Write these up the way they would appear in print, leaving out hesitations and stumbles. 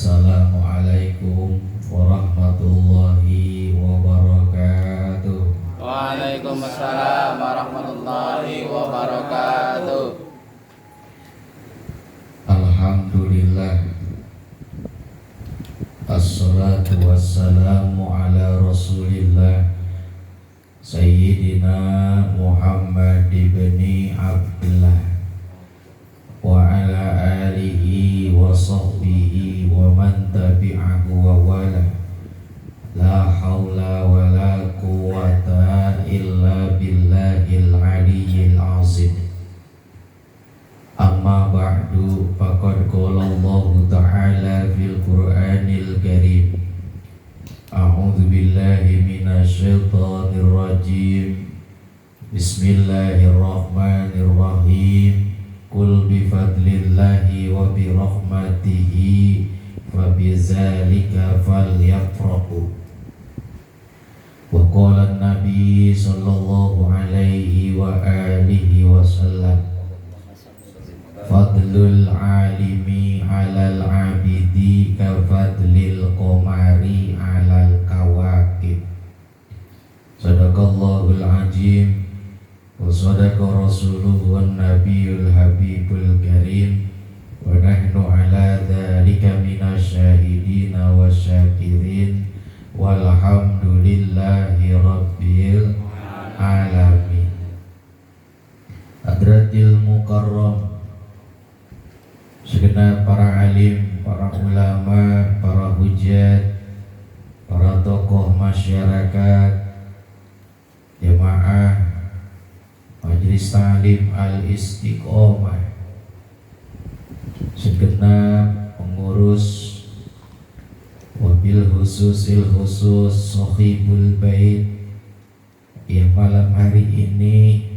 Assalamualaikum warahmatullahi wabarakatuh. Waalaikumsalam warahmatullahi wabarakatuh. Alhamdulillah. Assalatu wassalamu ala Rasulillah Sayyidina Muhammad ibni Abdullah wa ala alihi wa sahbihi wa man tabi'ahu wa wala. La hawla wa la quwata illa billahil aliyyil azim. Amma ba'du, faqad qala Allah ta'ala fil Qur'anil Karim. A'udzu billahi minasyaitonir rajim. Bismillahirrahmanirrahim. Qul bi fadlillahi wa bi rahmatihi fa bizalika falyafrahu. Wa qala an-nabi sallallahu alaihi wa alihi wasallam, fadlul alimi alal abidi ka fadlil qamari alal kawakib. Sadaqallahul azim wa sadaqa rasuluhu wan nabiyul habibul karim. Wa nahnu ala dhalika minasyahidina wa syakirin. Walhamdulillahi rabbil alamin. Hadratil mukarram, segenap para alim, para ulama, para hujat, para tokoh masyarakat, jemaah Majelis Ta'lim Al-Istiqomah, segenap pengurus, wabil khususil khusus Sohibul Bait yang malam hari ini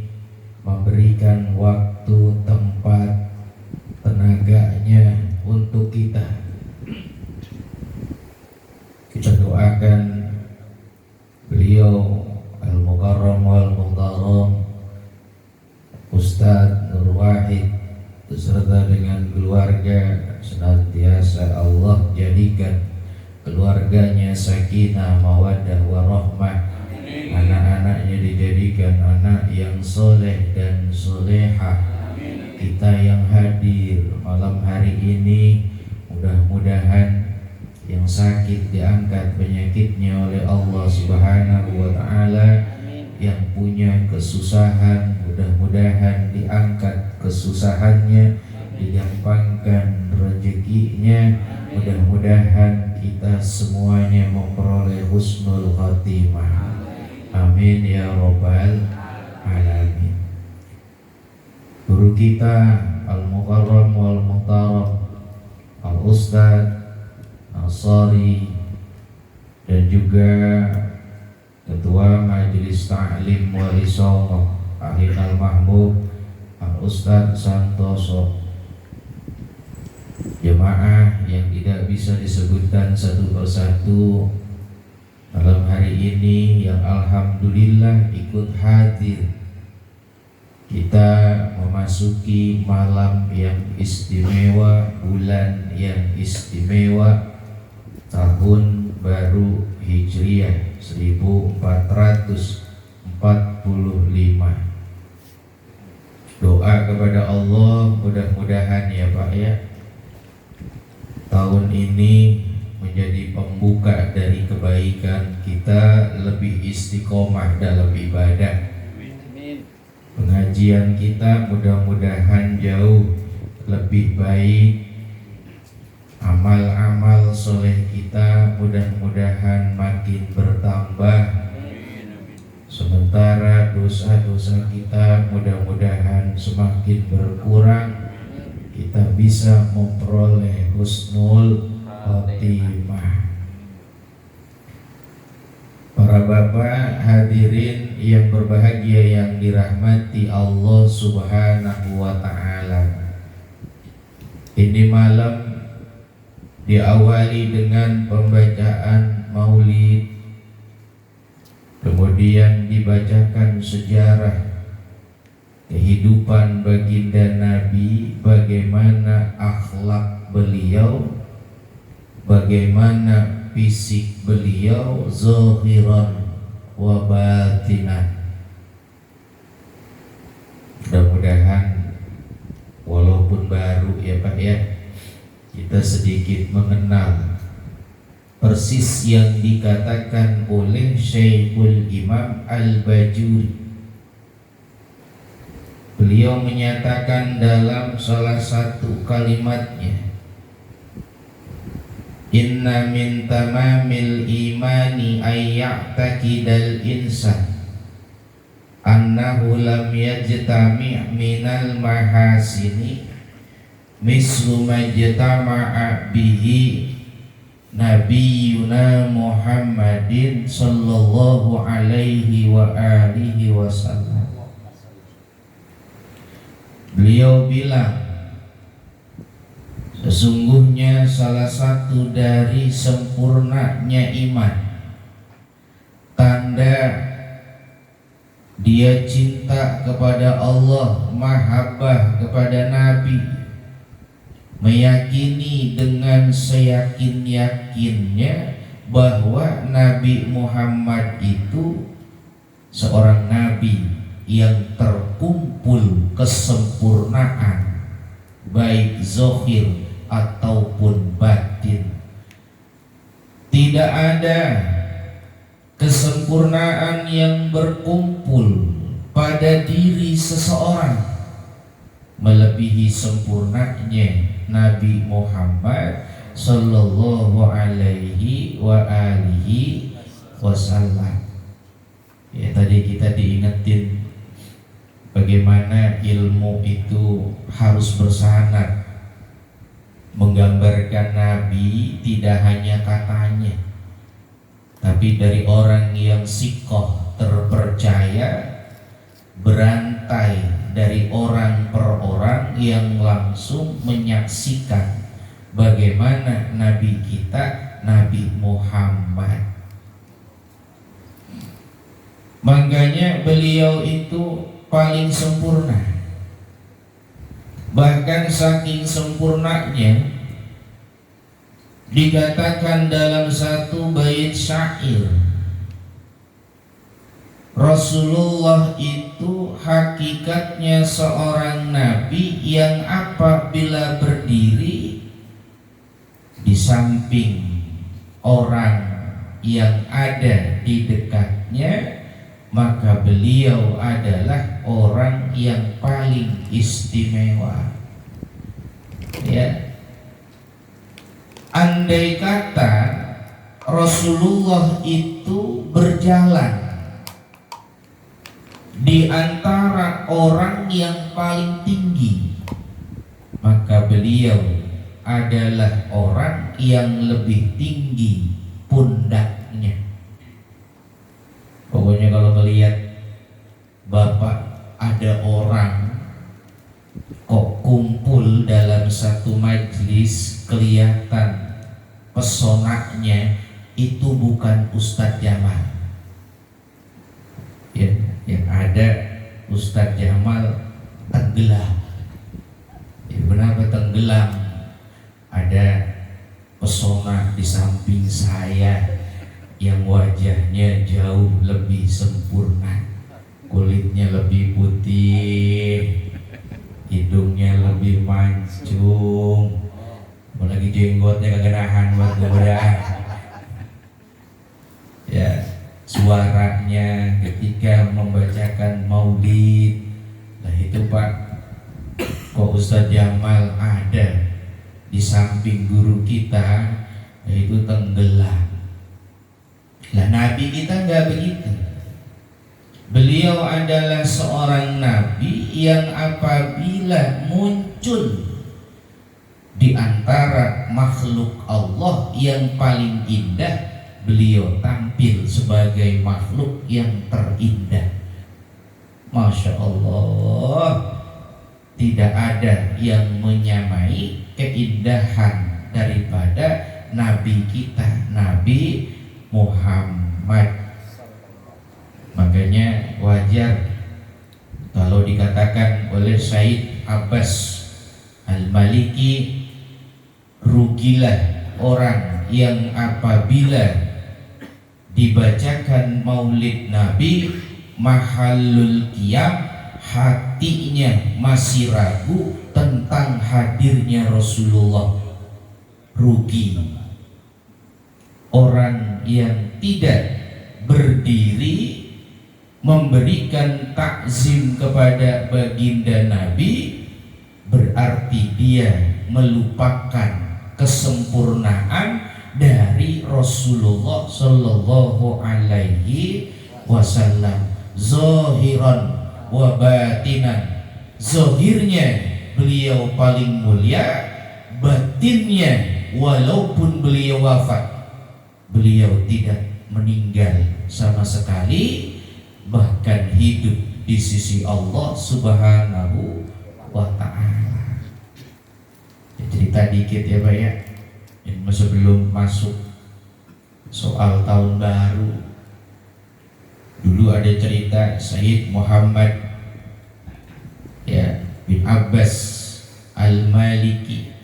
memberikan waktu, tempat, tenaganya untuk kita. Kita doakan beliau Al-Mukarram wal-Muhtaram Ustadz Nur Wahid beserta dengan keluarga senantiasa Allah jadikan keluarganya sakinah, mawaddah, warahmah. Anak-anaknya dijadikan anak yang soleh dan solehah. Kita yang hadir malam hari ini, mudah-mudahan yang sakit diangkat penyakitnya oleh Allah Subhanahu wa ta'ala. Yang punya kesusahan, mudah-mudahan diangkat kesusahannya, digampangkan rezekinya. Mudah-mudahan kita semuanya memperoleh husnul khatimah. Amin ya rabbal alamin. Guru kita Al-Mukarram wal-Muhtaram Al-Ustadz Ansari dan juga Ketua Majelis Ta'lim wal Isyarah Ahlul Mahmud Al-Ustadz Santoso, jemaah yang tidak bisa disebutkan satu persatu malam hari ini yang alhamdulillah ikut hadir. Kita memasuki malam yang istimewa, bulan yang istimewa, tahun baru Hijriah 1445. Doa kepada Allah, mudah-mudahan ya Pak ya, tahun ini menjadi pembuka dari kebaikan, kita lebih istiqomah dalam ibadah. Pengajian kita mudah-mudahan jauh lebih baik. Amal-amal soleh kita mudah-mudahan makin bertambah. Sementara dosa-dosa kita mudah-mudahan semakin berkurang. Kita bisa memperoleh husnul khotimah. Para bapak hadirin yang berbahagia yang dirahmati Allah Subhanahu wa ta'ala, ini malam diawali dengan pembacaan maulid, kemudian dibacakan sejarah kehidupan baginda Nabi, bagaimana akhlak beliau, bagaimana fisik beliau zahiran wa batinan. Mudah-mudahan walaupun baru ya Pak ya, kita sedikit mengenal persis yang dikatakan oleh Syekhul Imam Al-Bajuri. Beliau menyatakan dalam salah satu kalimatnya, inna min tamamil imani ayya'taqidal insan annahu lam yajtami' minal mahasini mislu majtama'a bihi nabiyuna Muhammadin sallallahu alaihi wa alihi wasallam. Beliau bilang, sesungguhnya salah satu dari sempurnanya iman, tanda dia cinta kepada Allah, mahabbah kepada Nabi, meyakini dengan seyakin-yakinnya bahwa Nabi Muhammad itu seorang Nabi yang terkumpul kesempurnaan baik zahir ataupun batin. Tidak ada kesempurnaan yang berkumpul pada diri seseorang melebihi sempurnanya Nabi Muhammad sallallahu alaihi wa alihi wasallam. Ya, tadi kita diingetin bagaimana ilmu itu harus bersanad, menggambarkan Nabi tidak hanya katanya, tapi dari orang yang sikoh terpercaya, berantai dari orang per orang yang langsung menyaksikan bagaimana Nabi kita, Nabi Muhammad. Makanya beliau itu paling sempurna. Bahkan saking sempurnanya dikatakan dalam satu bait syair, Rasulullah itu hakikatnya seorang nabi yang apabila berdiri di samping orang yang ada di dekatnya, maka beliau adalah orang yang paling istimewa. Ya. Andai kata Rasulullah itu berjalan di antara orang yang paling tinggi, maka beliau adalah orang yang lebih tinggi pundaknya. Pokoknya kalau melihat Bapak ada orang kok kumpul dalam satu majlis, kelihatan pesonanya, itu bukan Ustadz Jamal ya, yang ada Ustadz Jamal tenggelam. Ya, kenapa tenggelam? Ada pesona di samping saya yang wajahnya jauh lebih sempurna, kulitnya lebih putih, hidungnya lebih mancung, apalagi jenggotnya kagak nahan buat godahan. Ya, suaranya ketika membacakan maulid, nah itu Pak, kok Ustadz Jamal ada di samping guru kita, yaitu tenggelam. Lah Nabi kita nggak begitu. Beliau adalah seorang Nabi yang apabila muncul di antara makhluk Allah yang paling indah, beliau tampil sebagai makhluk yang terindah. Masya Allah, tidak ada yang menyamai keindahan daripada Nabi kita, Nabi Muhammad. Makanya wajar kalau dikatakan oleh Said Abbas Al-Maliki, rugilah orang yang apabila dibacakan maulid Nabi mahallul qiyam, hatinya masih ragu tentang hadirnya Rasulullah, rugi. Orang yang tidak berdiri memberikan takzim kepada baginda Nabi berarti dia melupakan kesempurnaan dari Rasulullah Sallallahu Alaihi Wasallam, zahiran wa batinan. Zahirnya beliau paling mulia, batinnya walaupun beliau wafat, beliau tidak meninggal sama sekali, bahkan hidup di sisi Allah Subhanahu wa Ta'ala. Cerita dikit ya Pak ya, ini sebelum masuk soal tahun baru. Dulu ada cerita Sayyid Muhammad ya bin Abbas Al-Maliki,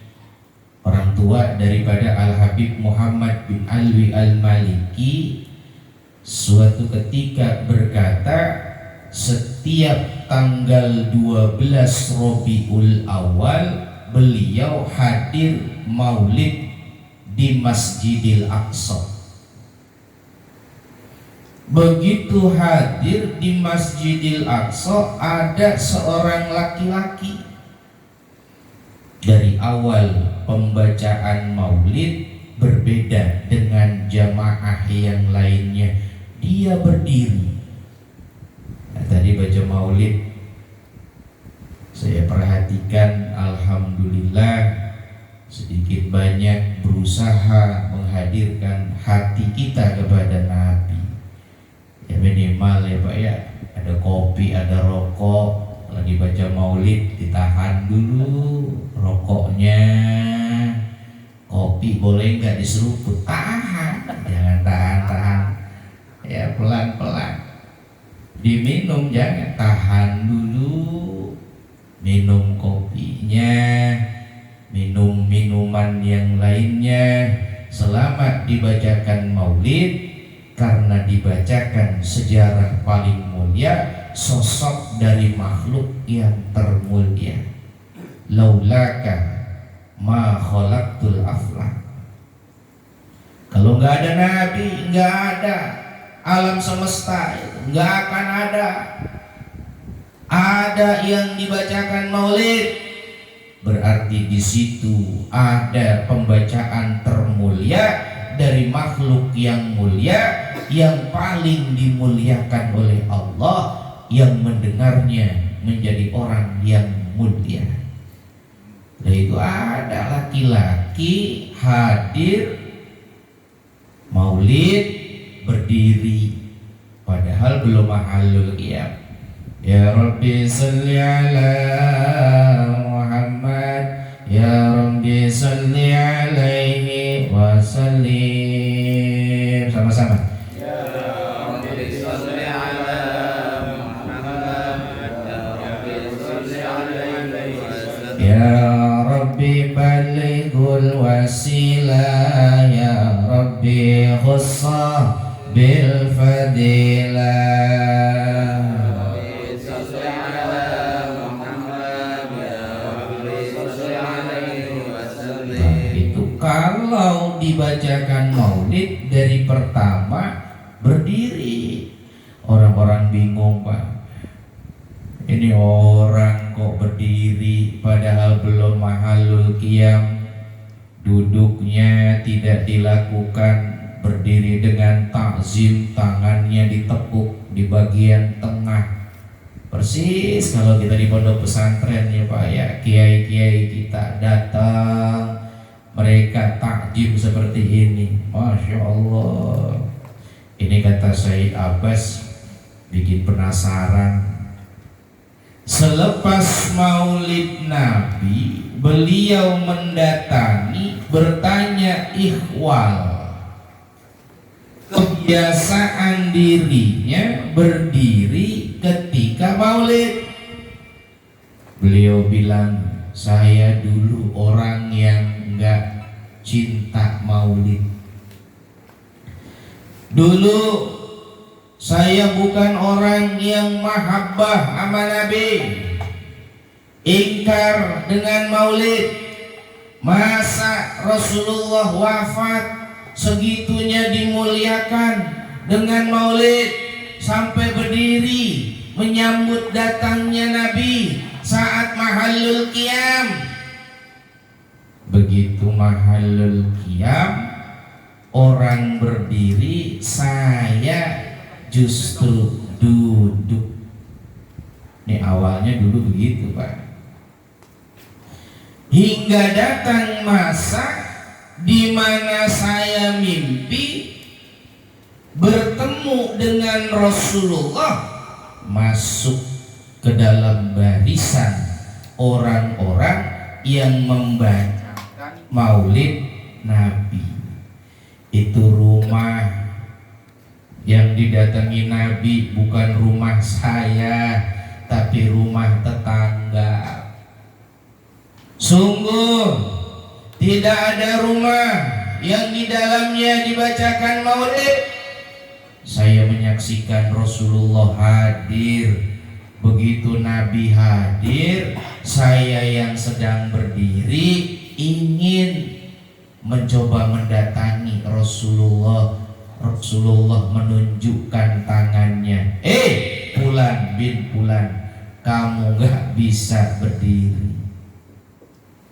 orang tua daripada Al-Habib Muhammad bin Alwi Al-Maliki, suatu ketika berkata, setiap tanggal 12 Rabiul Awal beliau hadir maulid di Masjidil Aqsa. Begitu hadir di Masjidil Aqsa, ada seorang laki-laki. Dari awal pembacaan maulid berbeda dengan jamaah yang lainnya, dia berdiri. Nah, tadi baca maulid saya perhatikan, alhamdulillah sedikit banyak berusaha menghadirkan hati kita kepada Nabi. Ya minimal ya Pak ya, ada kopi, ada rokok. Lagi baca maulid ditahan dulu rokoknya, kopi boleh nggak diseruput, tahan, jangan tahan, ya pelan-pelan diminum, jangan tahan dulu. Minum kopinya, minum minuman yang lainnya selama dibacakan maulid, karena dibacakan sejarah paling mulia, sosok dari makhluk yang termulia. Laulaka ma khalaqtul aflak. Kalau nggak ada Nabi, nggak ada alam semesta, nggak akan ada. Ada yang dibacakan maulid, berarti di situ ada pembacaan termulia dari makhluk yang mulia, yang paling dimuliakan oleh Allah, yang mendengarnya menjadi orang yang mulia. Dan itu ada laki-laki hadir maulid berdiri, padahal belum mahallul qiyam. Ya Rabbi salli ala Muhammad, ya Rabbi salli alaihi wa sallim. Sama-sama. Ya Rabbi salli ala Muhammad, ya Rabbi salli alaihi wa sallim. Ya Rabbi balighul wasilah, ya Rabbi khussa bil fadilah. Kalau dibacakan maulid dari pertama berdiri, orang-orang bingung Pak, ini orang kok berdiri padahal belum mahallul qiyam, duduknya tidak dilakukan, berdiri dengan takzim, tangannya ditepuk di bagian tengah. Persis kalau kita di pondok pesantren ya Pak ya, kiai-kiai kita datang, mereka takjim seperti ini, Masya Allah. Ini kata Sayyid Abbas, bikin penasaran. Selepas maulid Nabi, beliau mendatangi, bertanya ikhwal, kebiasaan dirinya berdiri ketika maulid. Beliau bilang, saya dulu orang yang enggak cinta maulid. Dulu saya bukan orang yang mahabbah sama Nabi, ingkar dengan maulid. Masa Rasulullah wafat segitunya dimuliakan dengan maulid, sampai berdiri menyambut datangnya Nabi saat mahallul qiyam. Begitu mahallul qiyam, orang berdiri, saya justru duduk. Ini awalnya dulu begitu, Pak. Hingga datang masa di mana saya mimpi bertemu dengan Rasulullah, masuk ke dalam barisan orang-orang yang membacakan maulid Nabi. Itu rumah yang didatangi Nabi bukan rumah saya, tapi rumah tetangga. Sungguh tidak ada rumah yang di dalamnya dibacakan maulid. Saya menyaksikan Rasulullah hadir. Begitu Nabi hadir, saya yang sedang berdiri ingin mencoba mendatangi Rasulullah. Rasulullah menunjukkan tangannya, Fulan bin Fulan, kamu gak bisa berdiri.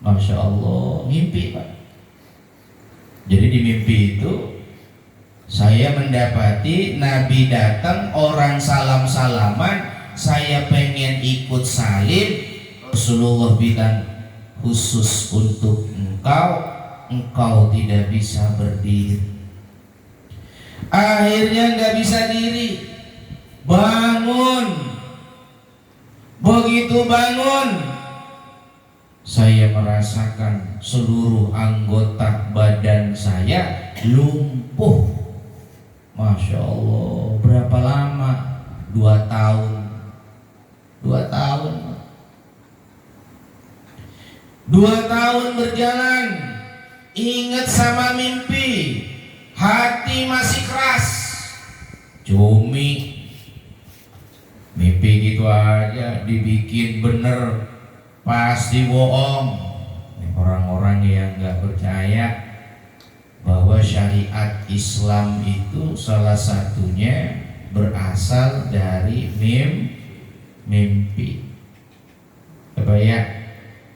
Masya Allah, mimpi, Pak. Jadi di mimpi itu saya mendapati Nabi datang, orang salam-salaman, saya pengen ikut salim. Rasulullah bilang, khusus untuk engkau tidak bisa berdiri. Akhirnya nggak bisa diri, bangun. Begitu bangun, saya merasakan seluruh anggota badan saya lumpuh. Masya Allah, berapa lama? 2 tahun. 2 tahun. 2 tahun berjalan, ingat sama mimpi, hati masih keras. Cumi, mimpi gitu aja dibikin bener, pasti bohong. Orang-orang yang gak percaya bahwa syariat Islam itu salah satunya berasal dari mimpi. Coba ya,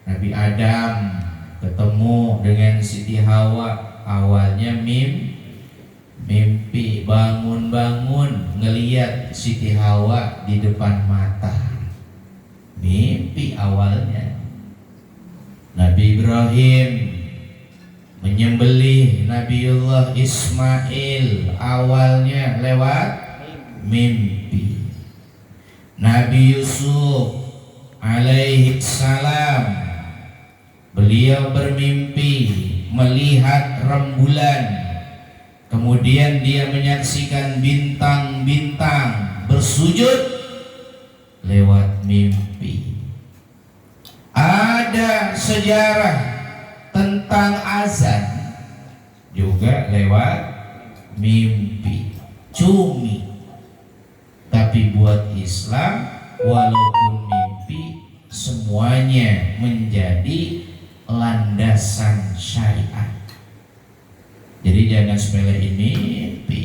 Nabi Adam ketemu dengan Siti Hawa, awalnya mimpi, bangun-bangun ngeliat Siti Hawa di depan mata. Mimpi awalnya. Nabi Ibrahim menyembelih Nabiullah Ismail, awalnya lewat mimpi. Nabi Yusuf alaihi salam, beliau bermimpi melihat rembulan, kemudian dia menyaksikan bintang-bintang bersujud lewat mimpi. Ada sejarah tentang azan juga lewat mimpi. Cumi. Tapi buat Islam, walaupun mimpi, semuanya menjadi landasan syariat. Jadi jangan sepelein mimpi.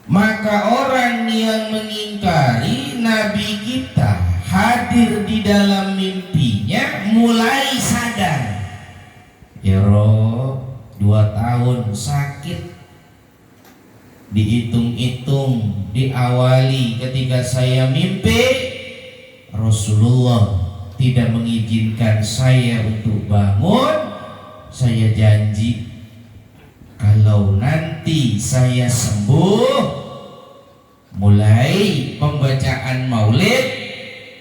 Maka orang yang mengingkari Nabi kita hadir di dalam mimpinya mulai sadar, ya Rob, 2 tahun sakit, dihitung-hitung, diawali ketika saya mimpi Rasulullah tidak mengizinkan saya untuk bangun. Saya janji kalau nanti saya sembuh, mulai pembacaan maulid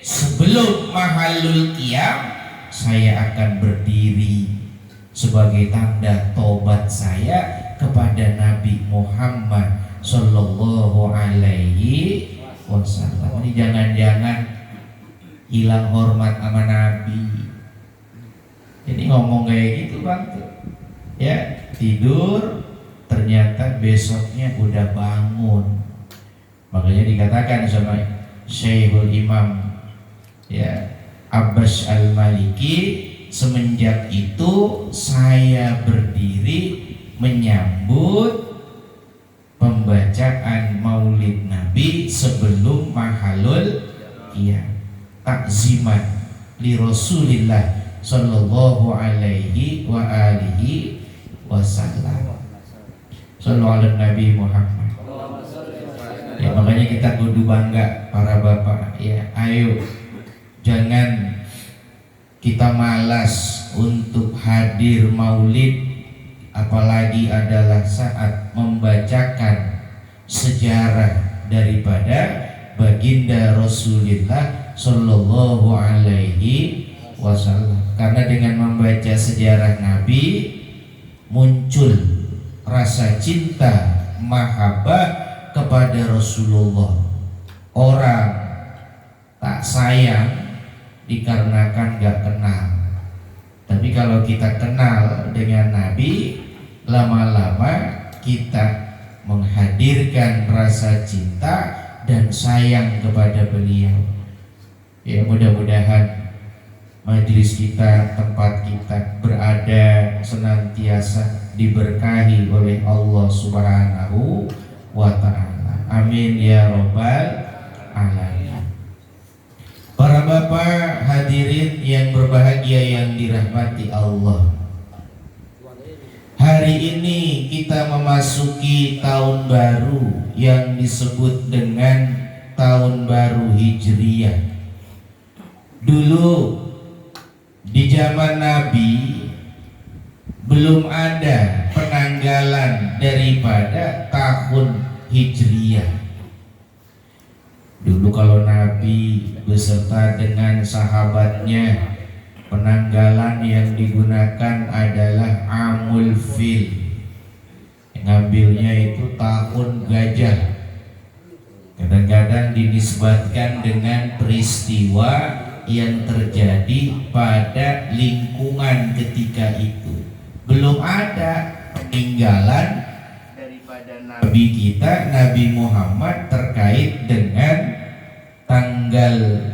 sebelum mahallul qiyam, saya akan berdiri sebagai tanda tobat saya kepada Nabi Muhammad Sallallahu Alaihi Wasallam. Ini jangan-jangan hilang hormat sama Nabi. Jadi ngomong kayak gitu bang tuh, ya tidur ternyata besoknya udah bangun. Makanya dikatakan sama Syekhul Imam ya Abbas Al-Maliki, semenjak itu saya berdiri menyambut pembacaan Maulid Nabi sebelum mahalul qiyam, takziman li Rasulillah sallallahu alaihi wa alihi wasallam. Sallallahu alaihi Nabi Muhammad. Ya makanya kita kudu bangga para bapak ya. Ayo jangan kita malas untuk hadir maulid, apalagi adalah saat membacakan sejarah daripada baginda Rasulullah sallallahu alaihi wasallam. Karena dengan membaca sejarah Nabi muncul rasa cinta mahabbah kepada Rasulullah. Orang tak sayang dikarenakan gak kenal. Tapi kalau kita kenal dengan Nabi, lama-lama kita menghadirkan rasa cinta dan sayang kepada beliau. Ya mudah-mudahan majelis kita, tempat kita berada senantiasa diberkahi oleh Allah Subhanahu wa ta'ala. Amin ya rabbal alamin. Para bapak hadirin yang berbahagia yang dirahmati Allah, hari ini kita memasuki tahun baru yang disebut dengan tahun baru Hijriyah. Dulu di zaman Nabi belum ada penanggalan daripada tahun Hijriyah. Dulu kalau Nabi beserta dengan sahabatnya, penanggalan yang digunakan adalah Amul Fil. Ngambilnya itu tahun gajah. Kadang-kadang dinisbatkan dengan peristiwa yang terjadi pada lingkungan ketika itu. Belum ada peninggalan daripada Nabi kita, Nabi Muhammad, terkait dengan tanggal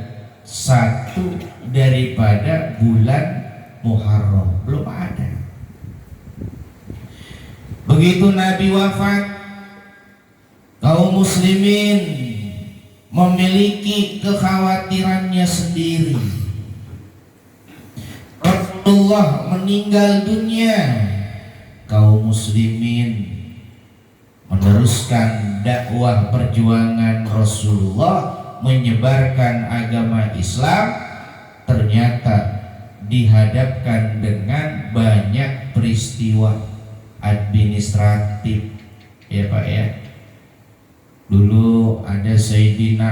1 daripada bulan Muharram. Belum ada. Begitu Nabi wafat, kaum muslimin memiliki kekhawatirannya sendiri. Rasulullah meninggal dunia, kaum muslimin meneruskan dakwah perjuangan Rasulullah menyebarkan agama Islam, ternyata dihadapkan dengan banyak peristiwa administratif ya Pak ya. Dulu ada Sayyidina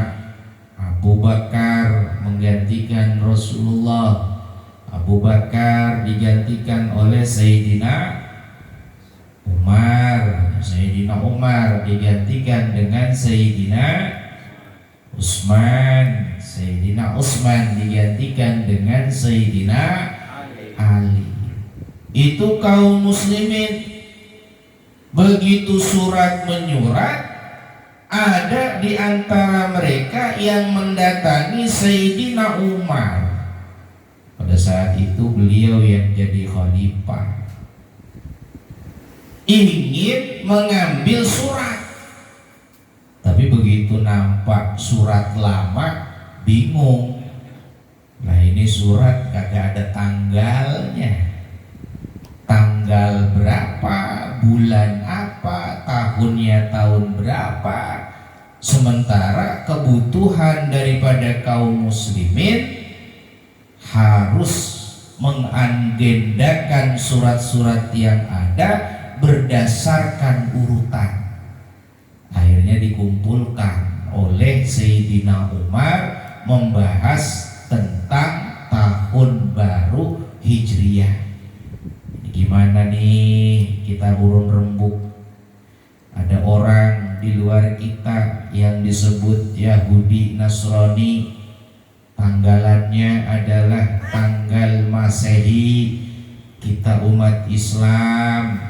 Abu Bakar menggantikan Rasulullah. Abu Bakar digantikan oleh Sayyidina Umar. Sayyidina Umar digantikan dengan Sayyidina Utsman. Sayyidina Utsman digantikan dengan Sayyidina Ali. Itu kaum muslimin. Begitu surat menyurat, ada di antara mereka yang mendatangi Sayyidina Umar. Pada saat itu beliau yang jadi khalifah, ingin mengambil surat. Tapi begitu nampak surat lama, bingung. Nah ini surat kagak ada tanggalnya. Tanggal berapa, bulan apa, tahunnya tahun berapa. Sementara kebutuhan daripada kaum muslimin harus mengagendakan surat-surat yang ada berdasarkan urutan. Akhirnya dikumpulkan oleh Sayyidina Umar membahas tentang tahun baru Hijriyah. Gimana nih kita urun rembuk? Ada orang di luar kita yang disebut Yahudi Nasrani, tanggalannya adalah tanggal Masehi kita umat Islam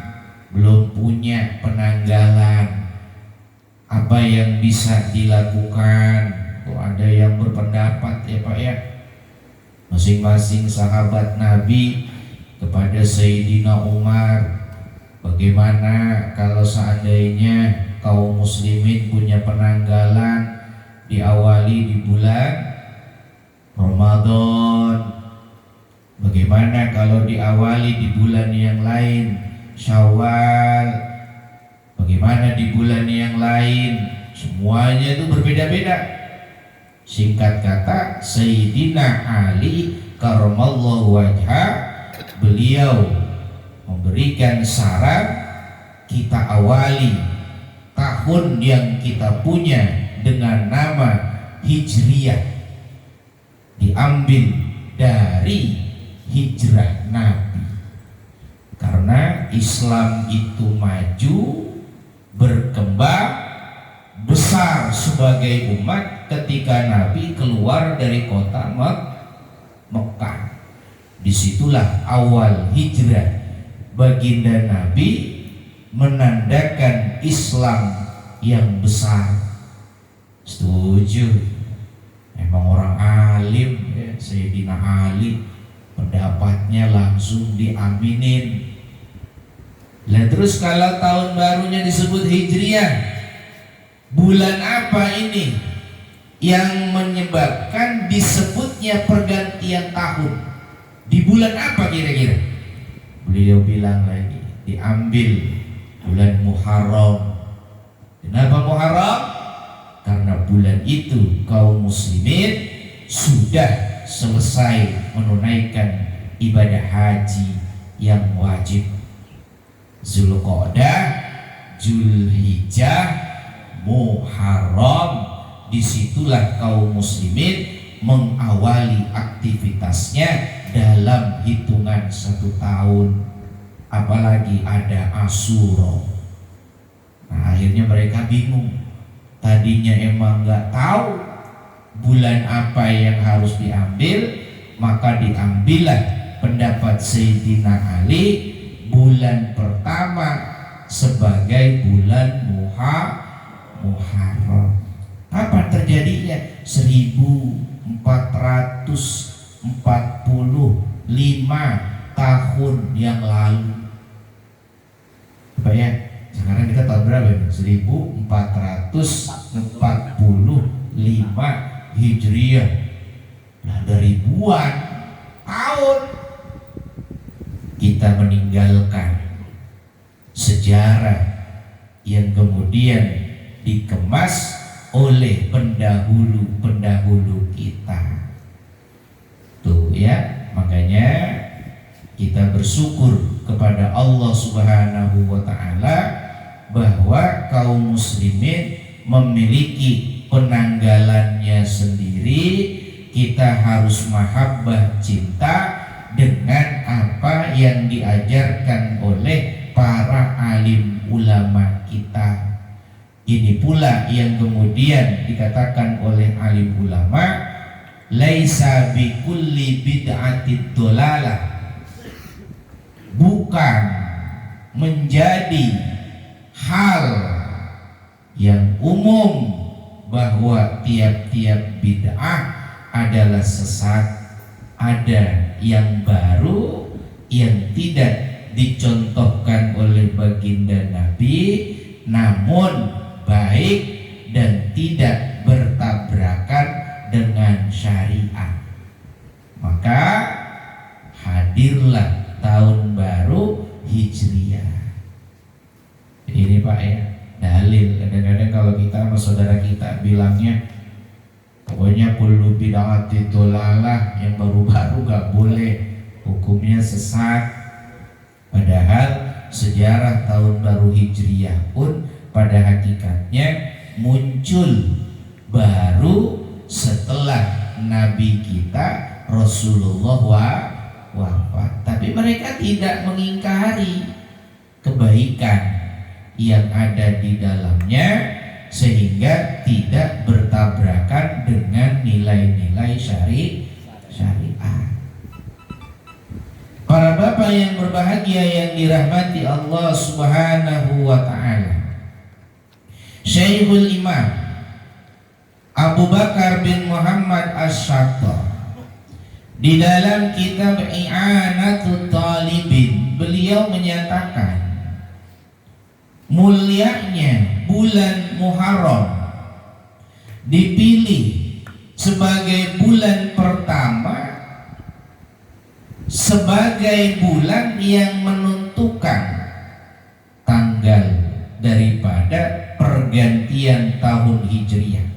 belum punya penanggalan apa yang bisa dilakukan. Kok ada yang berpendapat ya Pak ya, masing-masing sahabat Nabi kepada Sayyidina Umar, bagaimana kalau seandainya kaum muslimin punya penanggalan diawali di bulan Ramadan, bagaimana kalau diawali di bulan yang lain Syawal, bagaimana di bulan yang lain, semuanya itu berbeda-beda. Singkat kata, Sayyidina Ali karramallahu wajhah, beliau memberikan saran kita awali tahun yang kita punya dengan nama Hijriyah, diambil dari hijrah Nabi, karena Islam itu maju, berkembang besar sebagai umat ketika Nabi keluar dari kota Mekah. Disitulah awal hijrah baginda Nabi, menandakan Islam yang besar. Setuju? Emang orang alim ya, Sayyidina Ali, pendapatnya langsung diaminin. Lah terus kalau tahun barunya disebut Hijriyah, bulan apa ini yang menyebabkan disebutnya pergantian tahun? Di bulan apa kira-kira? Beliau bilang lagi, diambil bulan Muharram. Kenapa Muharram? Karena bulan itu kaum muslimin sudah selesai menunaikan ibadah haji yang wajib. Zulqa'dah, Zulhijjah, Muharram, disitulah kaum muslimin mengawali aktivitasnya dalam hitungan 1 tahun. Apalagi ada Asyura. Nah, akhirnya mereka bingung. Tadinya emang nggak tahu bulan apa yang harus diambil, maka diambillah pendapat Sayyidina Ali, bulan pertama sebagai bulan Muharram. Kapan terjadinya? 1445 tahun yang lalu. Pak ya, sekarang kita tahun berapa ya? 1445 Hijriah. Nah, dari ribuan tahun kita meninggalkan sejarah yang kemudian dikemas oleh pendahulu-pendahulu kita. Tuh ya, makanya kita bersyukur kepada Allah Subhanahu wa taala bahwa kaum muslimin memiliki penanggalannya sendiri. Kita harus mahabbah, cinta dengan apa yang diajarkan oleh para alim ulama kita. Ini pula yang kemudian dikatakan oleh alim ulama, laisa bikulli bid'atid dolalah, bukan menjadi hal yang umum bahwa tiap-tiap bid'ah adalah sesat. Ada yang baru yang tidak dicontohkan oleh baginda Nabi, namun baik dan tidak bertabrakan dengan syariat. Maka hadirlah tahun baru Hijriah. Ini Pak ya, dalil. Kadang-kadang kalau kita sama saudara kita bilangnya pokoknya kullu bid'ati dolalah, yang baru-baru gak boleh, hukumnya sesat. Padahal sejarah tahun baru Hijriah pun pada hakikatnya muncul baru setelah Nabi kita Rasulullah wafat. Tapi mereka tidak mengingkari kebaikan yang ada di dalamnya, sehingga tidak bertabrakan dengan nilai-nilai syariat. Para bapak yang berbahagia yang dirahmati Allah Subhanahu wa taala. Syekhul Imam Abu Bakar bin Muhammad Asy-Syattar di dalam kitab I'anatul Talibin, beliau menyatakan mulianya bulan Muharram dipilih sebagai bulan pertama sebagai bulan yang menentukan tanggal daripada pergantian tahun Hijriah.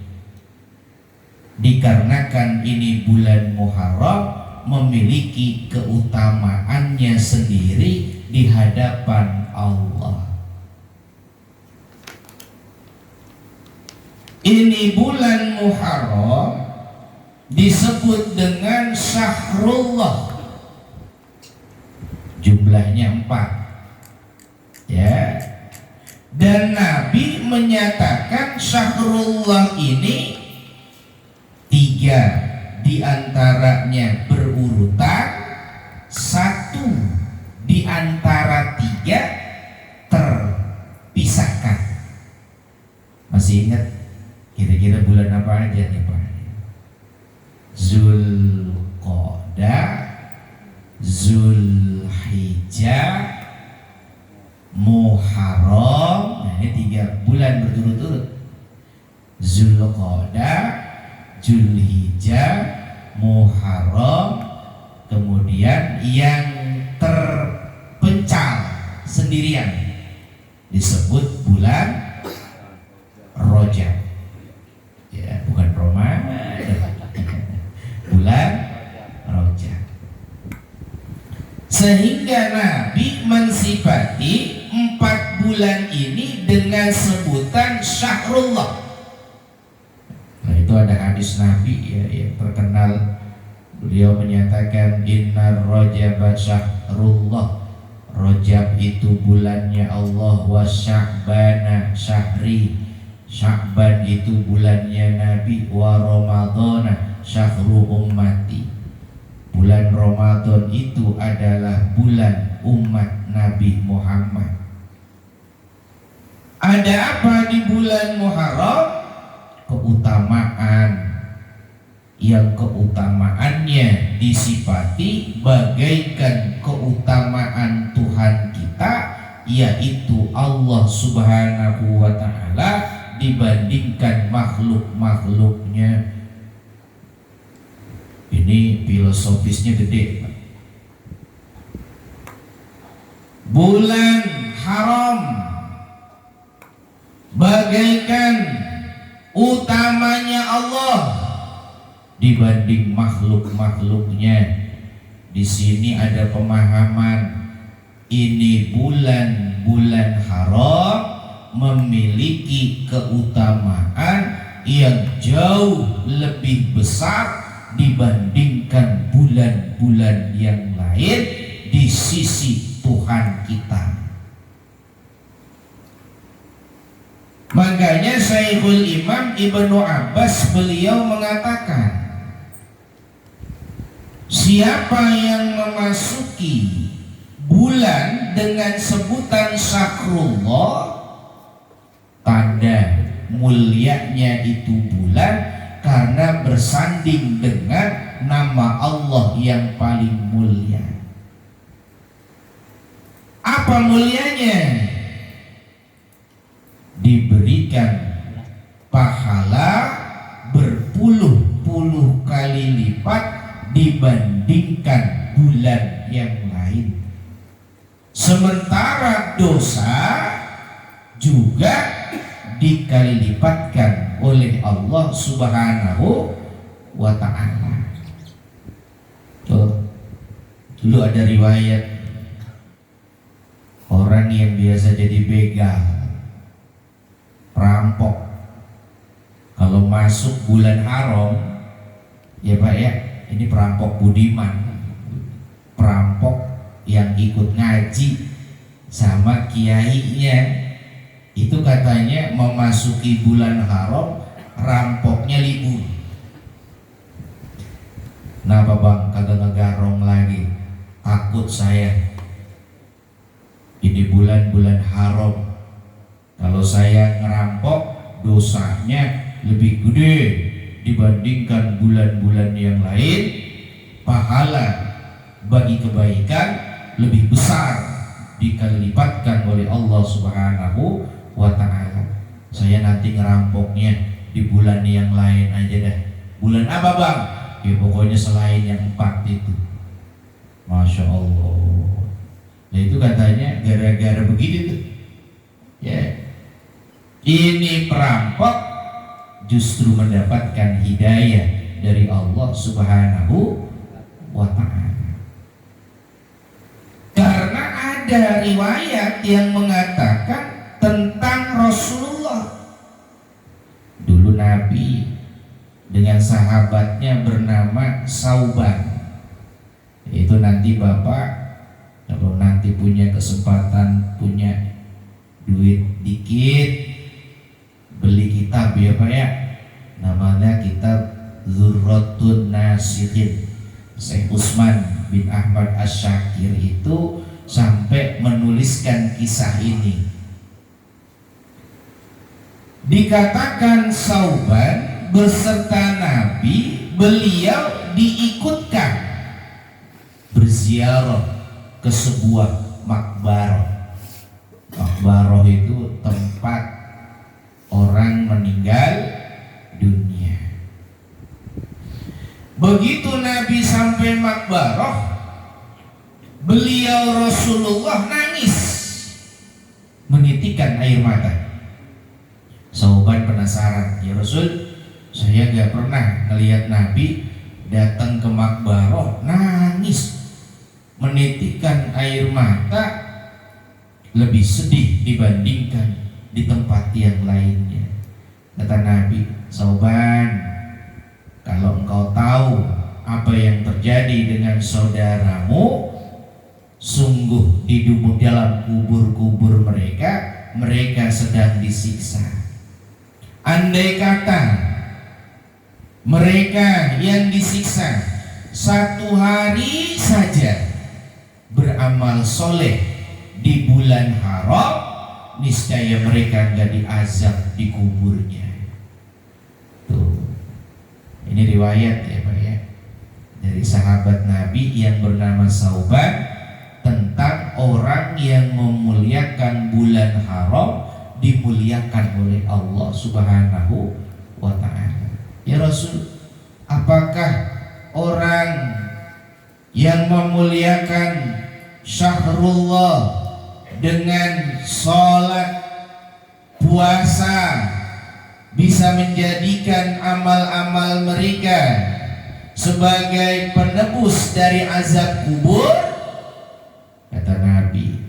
Dikarenakan ini bulan Muharram memiliki keutamaannya sendiri di hadapan Allah. Ini bulan Muharram disebut dengan Syahrullah. Jumlahnya 4. Ya. Dan Nabi menyatakan Syahrullah ini 3 diantaranya berurutan, 1 diantara 3 terpisahkan. Masih ingat kira-kira bulan apa aja nih Pak? Zulqa'dah, Zulhijjah, Muharram. Nah, ini 3 bulan berturut-turut. Zulqa'dah, Zulhijjah, Muharram, kemudian yang terpencal sendirian disebut bulan Rajab. Ya, bukan Ramadan. Bulan Rajab. Sehingga Nabi mensifati 4 bulan ini dengan sebutan Syahrullah. Itu ada hadis Nabi ya, yang terkenal. Beliau menyatakan innar Rajaba syahrullah. Rajab itu bulannya Allah, wa Sya'bana syahri. Sya'ban itu bulannya Nabi, wa Ramadhana syahru ummati. Bulan Ramadan itu adalah bulan umat Nabi Muhammad. Ada apa di bulan Muharram? Keutamaan yang keutamaannya disifati bagaikan keutamaan Tuhan kita, yaitu Allah Subhanahu wa ta'ala dibandingkan makhluk-makhluknya. Ini filosofisnya gede. Bulan haram bagaikan utamanya Allah dibanding makhluk-makhluknya. Di sini ada pemahaman ini bulan haram memiliki keutamaan yang jauh lebih besar dibandingkan bulan-bulan yang lain di sisi Tuhan kita. Makanya Syekhul Imam Ibnu Abbas beliau mengatakan, siapa yang memasuki bulan dengan sebutan Syahrullah, tanda mulianya itu bulan karena bersanding dengan nama Allah yang paling mulia. Apa mulianya? Diberikan pahala berpuluh-puluh kali lipat dibandingkan bulan yang lain. Sementara dosa juga dikali lipatkan oleh Allah Subhanahu wa ta'ala. Dulu ada riwayat orang yang biasa jadi begal, perampok, kalau masuk bulan haram, ya Pak ya, ini perampok budiman, perampok yang ikut ngaji sama kiainya, itu katanya memasuki bulan haram, rampoknya libur. Kenapa bang kagak ngegarong lagi? Takut saya bulan-bulan haram. Kalau saya ngerampok, dosanya lebih gede dibandingkan bulan-bulan yang lain. Pahala bagi kebaikan lebih besar dikali lipatkan oleh Allah Subhanahu wa ta'ala. Saya nanti ngerampoknya di bulan yang lain aja dah. Bulan apa bang? Ya pokoknya selain yang 4 itu. Masya Allah. Nah itu katanya gara-gara begitu tuh. Ya. Ini perampok justru mendapatkan hidayah dari Allah Subhanahu wa ta'ala. Karena ada riwayat yang mengatakan tentang Rasulullah. Dulu Nabi dengan sahabatnya bernama Sauban. Itu nanti Bapak kalau nanti punya kesempatan, punya duit dikit, beli kitab ya Pak ya. Namanya kitab Dzurratun Nasihin. Syekh Utsman bin Ahmad Asy-Syakir itu sampai menuliskan kisah ini. Dikatakan Sauban beserta Nabi, beliau diikutkan berziarah ke sebuah makbarah. Makbarah itu tempat orang meninggal dunia. Begitu Nabi sampai makbarah, beliau Rasulullah nangis, menitikkan air mata. Sauban penasaran, ya Rasul, saya gak pernah ngelihat Nabi datang ke makbarah nangis, menitikkan air mata, lebih sedih dibandingkan di tempat yang lainnya. Kata Nabi, Sauban, kalau engkau tahu apa yang terjadi dengan saudaramu, sungguh di dalam kubur-kubur mereka sedang disiksa. Andai kata mereka yang disiksa 1 hari saja beramal soleh di bulan haram, niscaya mereka enggak diazab di kuburnya. Tuh. Ini riwayat ya Pak ya, dari sahabat Nabi yang bernama Sauban tentang orang yang memuliakan bulan haram dimuliakan oleh Allah Subhanahu wa ta'ala. Ya Rasul, apakah orang yang memuliakan syahrullah dengan sholat, puasa bisa menjadikan amal-amal mereka sebagai penebus dari azab kubur? Kata Nabi,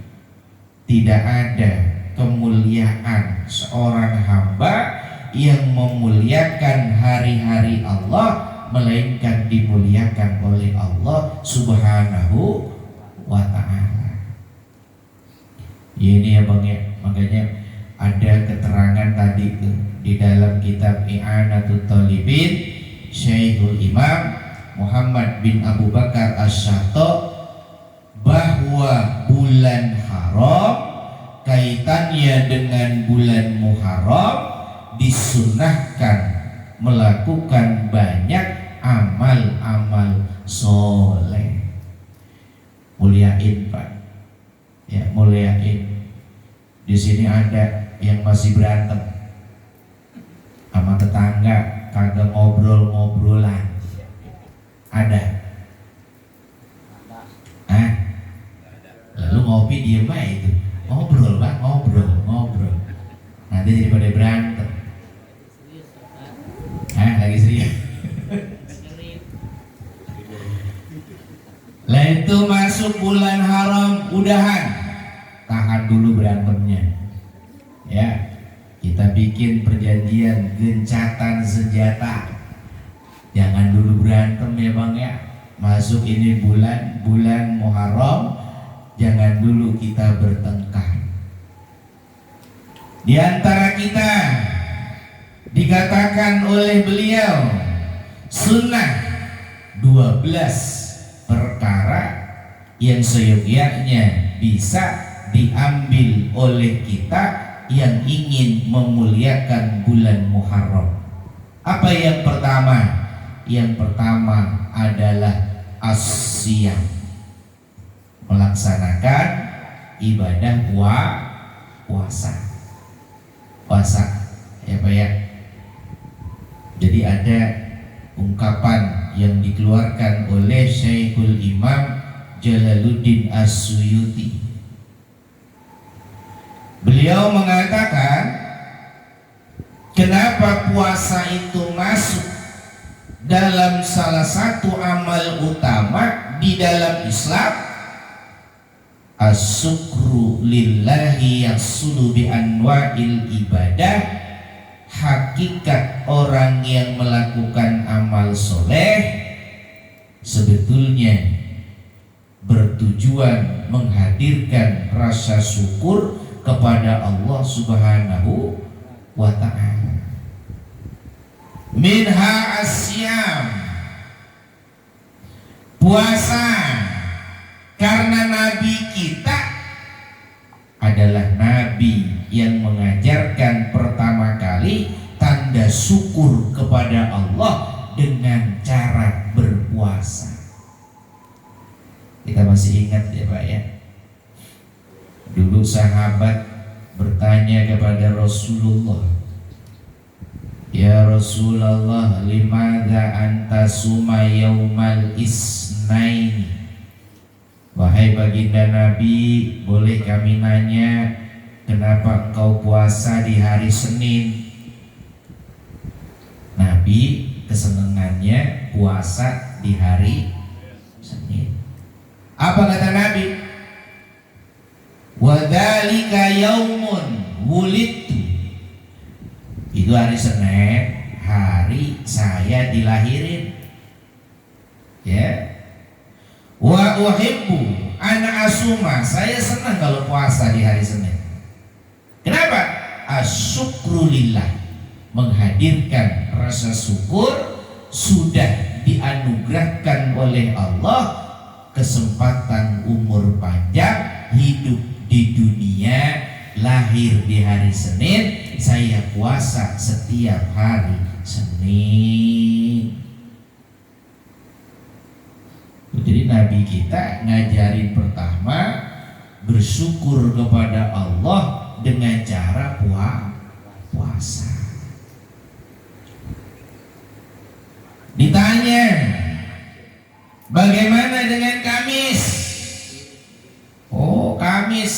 tidak ada kemuliaan seorang hamba yang memuliakan hari-hari Allah melainkan dimuliakan oleh Allah Subhanahu wa ta'ala. Ini ya Bang ya, makanya ada keterangan tadi tuh di dalam kitab I'anatul Talibin Syekhul Imam Muhammad bin Abu Bakar Asy-Syato, bahwa bulan haram kaitannya dengan bulan Muharram disunahkan melakukan banyak amal-amal soleh. Muliain Pak, ya muliain. Di sini ada yang masih berantem sama tetangga, kagak ngobrol-ngobrolan. Ada? Hah? Lalu ngopi diem aja itu. Ngobrol Pak, ngobrol. Nanti jadi pada berantem. Hah? Lagi serius? Lah itu masuk bulan haram, udahan. Tahan dulu berantemnya. Ya. Kita bikin perjanjian gencatan senjata. Jangan dulu berantem ya Bang ya. Masuk ini bulan Muharram, jangan dulu kita bertengkar. Di antara kita dikatakan oleh beliau sunnah 12 perkara yang seyogyanya bisa diambil oleh kita yang ingin memuliakan bulan Muharram. Apa yang pertama? Yang pertama adalah as-siyam, melaksanakan ibadah puasa ya Pak ya. Jadi ada ungkapan yang dikeluarkan oleh Syekhul Imam Jalaluddin As-Suyuti. Beliau mengatakan, kenapa puasa itu masuk dalam salah satu amal utama di dalam Islam? As-syukru lillahi yasulu bi anwa'il ibadah. Hakikat orang yang melakukan amal soleh sebetulnya bertujuan menghadirkan rasa syukur kepada Allah Subhanahu wa ta'ala. Minha asyam, puasa, karena Nabi kita adalah Nabi yang mengajarkan pertama kali tanda syukur kepada Allah dengan cara berpuasa. Kita masih ingat ya Pak ya, dulu sahabat bertanya kepada Rasulullah, ya Rasulullah, limadza anta suma yaumal isnaini? Wahai baginda Nabi, boleh kami nanya, kenapa engkau puasa di hari Senin? Nabi kesenangannya puasa di hari Senin. Apa kata Nabi? Wadzalika yaumun wulidtu. Itu hari Senin, hari saya dilahirin. Ya. Wa uhibbu ana asuma, saya senang kalau puasa di hari Senin. Kenapa? Asyukru lillah, menghadirkan rasa syukur, sudah dianugerahkan oleh Allah kesempatan umur panjang, hidup di dunia, lahir di hari Senin, saya puasa setiap hari Senin. Jadi Nabi kita ngajarin pertama bersyukur kepada Allah dengan cara puasa. Ditanya, bagaimana dengan Kamis? Oh, Kamis.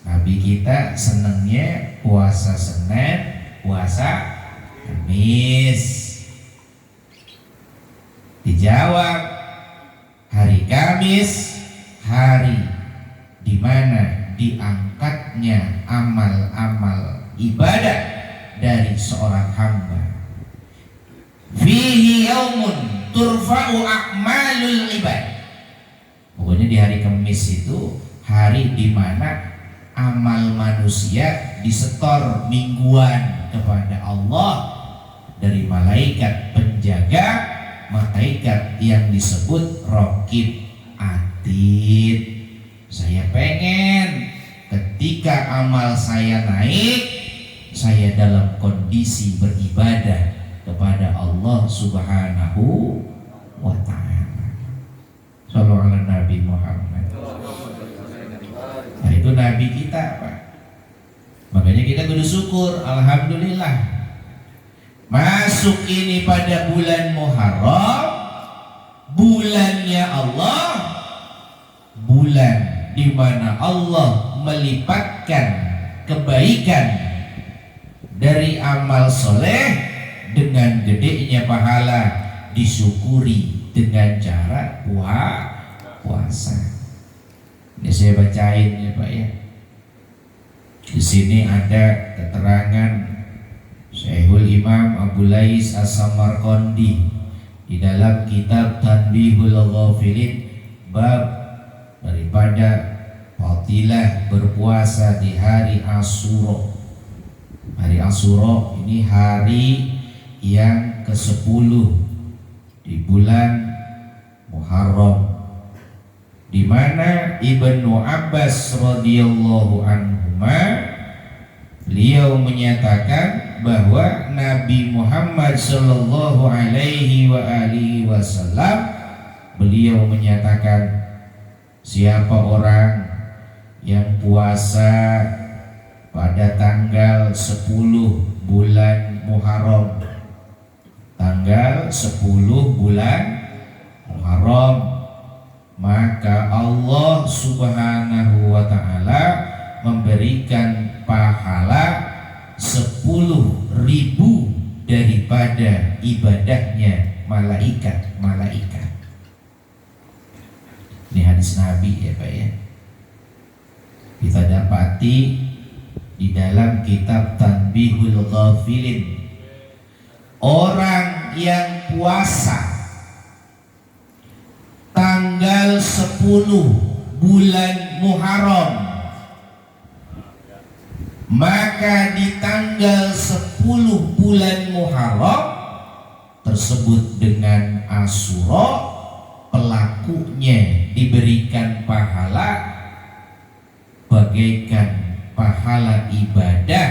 Nabi kita senangnya puasa Senin, puasa Kamis. Dijawab, hari Kamis hari di mana diangkatnya amal-amal ibadah dari seorang hamba. Fihi yaumun turfa'u a'malul ibad. Pokoknya di hari Kamis itu hari di mana amal manusia disetor mingguan kepada Allah dari malaikat penjaga, malaikat yang disebut Raqib Atid. Saya pengen ketika amal saya naik, saya dalam kondisi beribadah kepada Allah Subhanahu wa ta'ala. Sallallahu ala Nabi Muhammad. Nah itu Nabi kita Pak. Makanya kita kudu syukur, alhamdulillah. Masuk ini pada bulan Muharram, bulannya Allah, bulan di mana Allah melipatkan kebaikan dari amal soleh dengan gedenya pahala, disyukuri dengan cara puasa. Ini saya bacain ya Pak ya. Di sini ada keterangan Syekhul Imam Abu Lais As-Samarqandi di dalam kitab Tanbihul Ghafilin, bab daripada fadilah berpuasa di hari Asyura. Hari Asyura ini hari yang ke-10 di bulan Muharram. di mana Ibnu Abbas radhiyallahu anhuma beliau menyatakan bahwa Nabi Muhammad sallallahu alaihi wasallam beliau menyatakan, siapa orang yang puasa pada tanggal 10 bulan Muharram, tanggal 10 bulan Muharram, maka Allah Subhanahu wa ta'ala memberikan pahala 10.000 daripada ibadahnya malaikat. Ini hadis Nabi ya Pak ya. Kita dapati di dalam kitab Tanbihul Ghafilin, orang yang puasa tanggal 10 bulan Muharram, maka di tanggal 10 bulan Muharram tersebut dengan Asyura, pelakunya diberikan pahala bagaikan pahala ibadah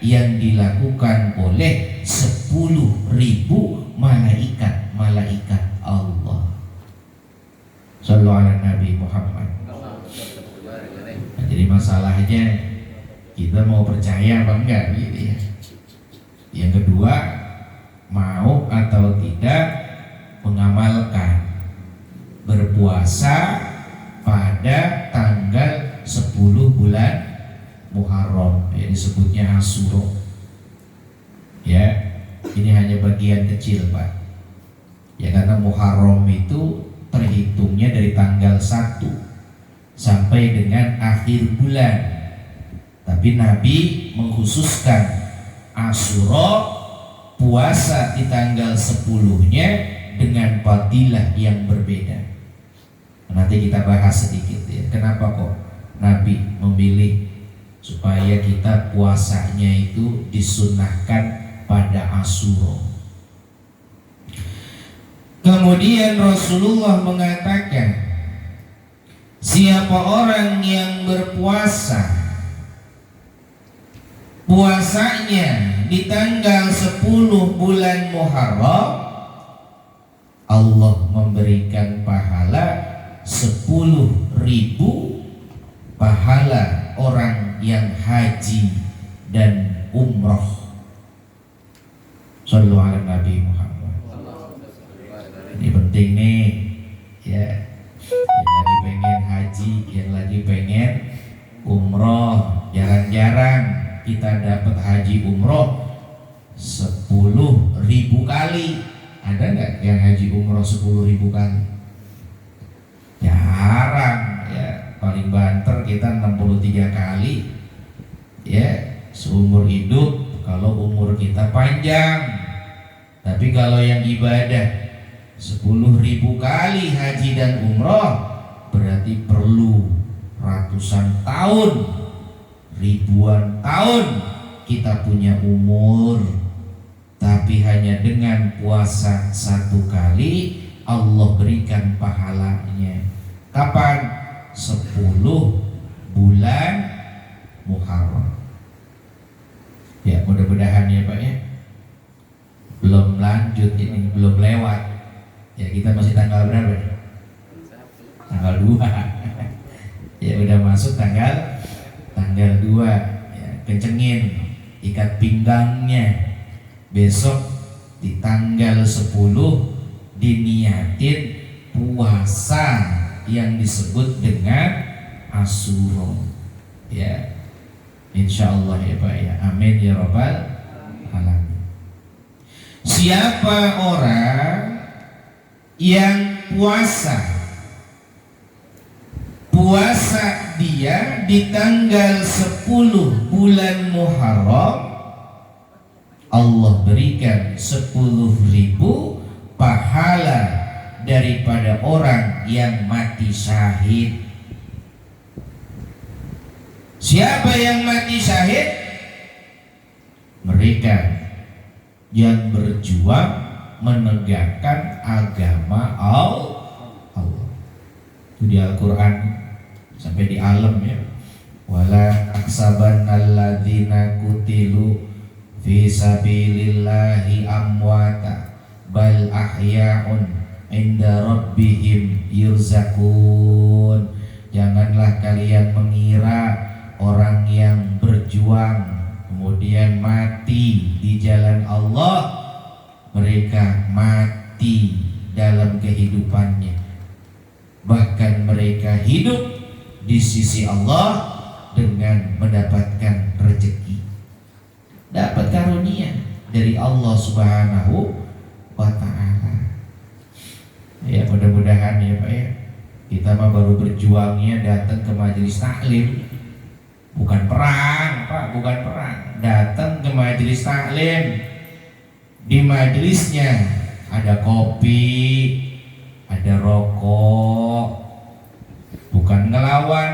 yang dilakukan oleh 10.000 malaikat Allah. Sallallahu ala Nabi Muhammad. Nah, jadi masalahnya kita mau percaya apa enggak gitu ya. Yang kedua, mau atau tidak mengamalkan berpuasa pada tanggal 10 bulan Muharram, ya disebutnya Asyura. Ya, ini hanya bagian kecil Pak. Ya karena Muharram itu terhitungnya dari tanggal 1 sampai dengan akhir bulan. Tapi Nabi mengkhususkan Asyura, puasa di tanggal 10-nya dengan fadilah yang berbeda. Nanti kita bahas sedikit ya, kenapa kok Nabi memilih supaya kita puasanya itu disunahkan pada Asyura. Kemudian Rasulullah mengatakan, siapa orang yang berpuasa, puasanya di tanggal 10 bulan Muharram, Allah memberikan pahala 10.000 pahala orang yang haji dan umroh. Sallallahu ala Nabi Muhammad. Ini penting nih ya, yang lagi pengen haji, yang lagi pengen umroh, jarang-jarang kita dapat haji umroh 10.000 kali. Ada nggak yang haji umroh 10.000 kali? Jarang ya, paling banter kita 63 kali ya seumur hidup kalau umur kita panjang. Tapi kalau yang ibadah 10.000 kali haji dan umroh, berarti perlu ratusan tahun, ribuan tahun kita punya umur. Tapi hanya dengan puasa 1 kali Allah berikan pahalanya. Kapan? 10 bulan Muharram. Ya mudah-mudahan ya Pak ya, belum lanjut ini, belum lewat ya, kita masih tanggal berapa? Tanggal 2 ya udah masuk tanggal 2 ya, kencengin ikat pinggangnya. Besok di tanggal 10 diniatin puasa yang disebut dengan Asyura ya, insyaallah ya Pak ya, amin ya rabbal alamin. Siapa orang yang puasa dia di tanggal 10 bulan Muharram, Allah berikan 10.000 pahala daripada orang yang mati syahid. Siapa yang mati syahid? Mereka yang berjuang menegakkan agama Allah. Itu di Al-Quran sampai di alam ya. Wala aksabannalladzina kutilu fi sabilillahi amwata bal ahya'un inda rabbihim yurzakun. Janganlah kalian mengira orang yang berjuang kemudian mati di jalan Allah, mereka mati dalam kehidupannya, bahkan mereka hidup di sisi Allah dengan mendapatkan rezeki, dapat karunia dari Allah Subhanahu wa ta'ala. Ya mudah-mudahan ya Pak ya, kita mah baru berjuangnya datang ke majelis taklim, bukan perang Pak, bukan perang. Datang ke majelis taklim, di majelisnya ada kopi, ada rokok, bukan ngelawan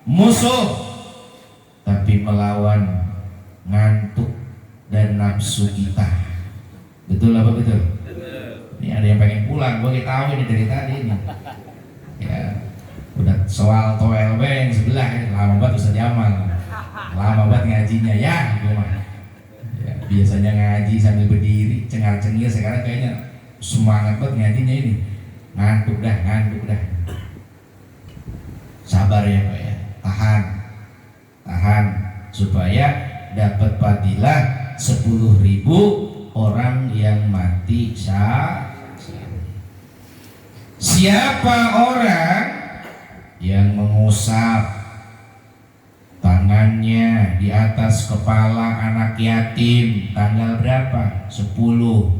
musuh, tapi melawan ngantuk dan nafsu kita. Betul apa betul? Ini ada yang pengen pulang, gue tahu ini dari tadi ini. Ya, udah soal toel yang sebelah ya. Lama banget Ustaz Jamal, lama banget ngajinya ya, gue mah. Ya, biasanya ngaji sambil berdiri, cengar-cengir, sekarang kayaknya semangat banget ngajinya ini. Ngantuk dah. Sabar ya Pak ya, tahan supaya dapat fadilah 10.000 orang yang mati Siapa orang yang mengusap tangannya di atas kepala anak yatim tanggal berapa? 10.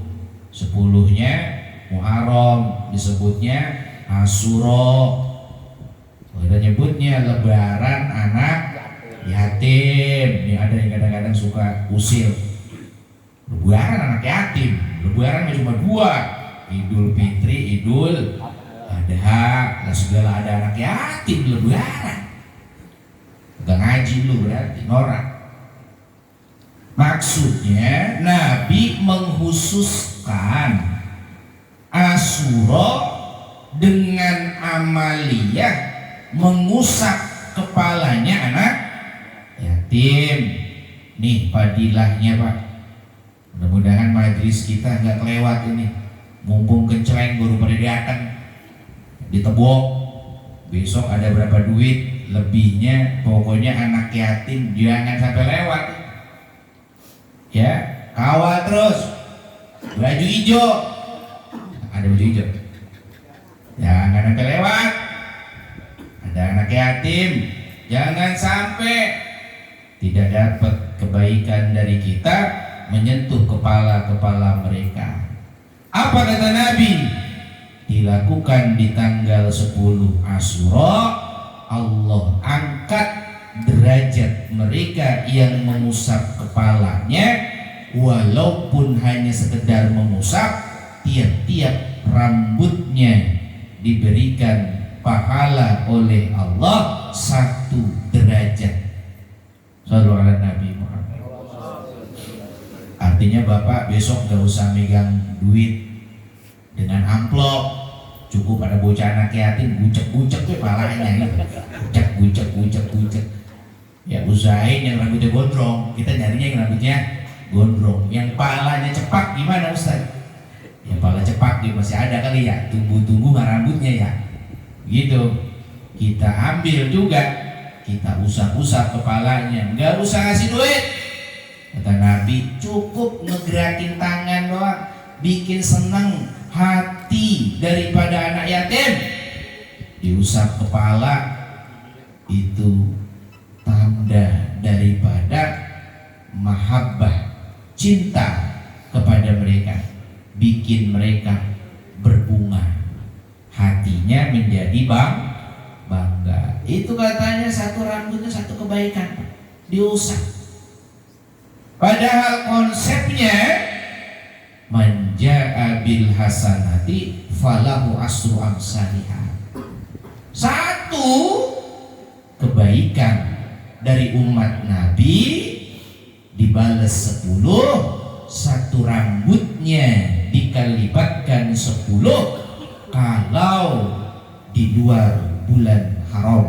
10-nya Muharram, disebutnya Asyura. Kita nyebutnya lebaran anak yatim. Ini ada yang kadang-kadang suka usil lebaran anak yatim. Lebaran cuma 2, Idul Fitri, Idul Adha. Lah segala ada anak yatim lebaran. Gak ngaji lu berarti norak. Maksudnya Nabi menghususkan Asyura dengan amaliyah mengusap kepalanya anak yatim. Nih fadilahnya Pak. Mudah-mudahan majelis kita nggak kelewat ini. Mumpung kencleng baru pada datang, ditebok. Besok ada berapa duit lebihnya, pokoknya anak yatim jangan sampai lewat. Ya, kawal terus. Baju hijau, ada baju hijau. Jangan sampai lewat. Ada anak yatim, jangan sampai tidak dapat kebaikan dari kita menyentuh kepala-kepala mereka. Apa kata Nabi? Dilakukan di tanggal 10 Asyura, Allah angkat derajat mereka yang mengusap kepalanya, walaupun hanya sekedar mengusap, tiap-tiap rambutnya diberikan pahala oleh Allah 1 derajat. Sallallahu alaihi Nabi Muhammad. Artinya Bapak besok gak usah megang duit dengan amplop, cukup ada bocah anak yatim bucek-bucek tuh palanya gitu. Bucek. Ya usahain yang rambutnya gondrong, kita nyarinya yang rambutnya gondrong. Yang palanya cepak gimana Ustaz? Yang pala cepak dia masih ada kali ya, tumbuh rambutnya ya. Gitu. Kita ambil juga, kita usap-usap kepalanya, nggak usah ngasih duit. Kata Nabi, cukup ngegerakin tangan doang, bikin seneng hati daripada anak yatim. Diusap kepala, itu tanda daripada mahabbah, cinta kepada mereka, bikin mereka berbunga, hatinya menjadi bangga. Itu katanya 1 rambutnya 1 kebaikan, diusap. Padahal konsepnya manja bil hasanati falahu asru amsalihah. 1 kebaikan dari umat Nabi dibalas 10, 1 rambutnya dikalipatkan 10. Kalau di luar bulan haram.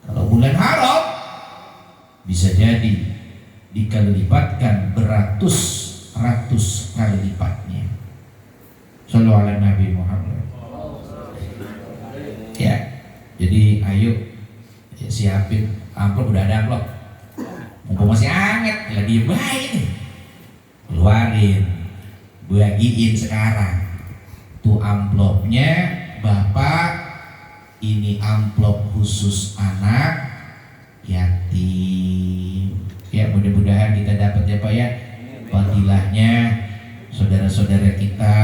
Kalau bulan haram bisa jadi dikali lipatkan beratus-ratus kali lipatnya. Shallallahu ala Nabi Muhammad. Ya, jadi ayo ya, siapin amplop, udah ada amplop. Mumpung masih hangat, ya diem baik nih. Keluarin, bagiin sekarang. Tuh amplopnya, Bapak, ini amplop khusus anak yatim. Ya, mudah-mudahan kita dapat ya Pak ya fadilahnya. Saudara-saudara kita,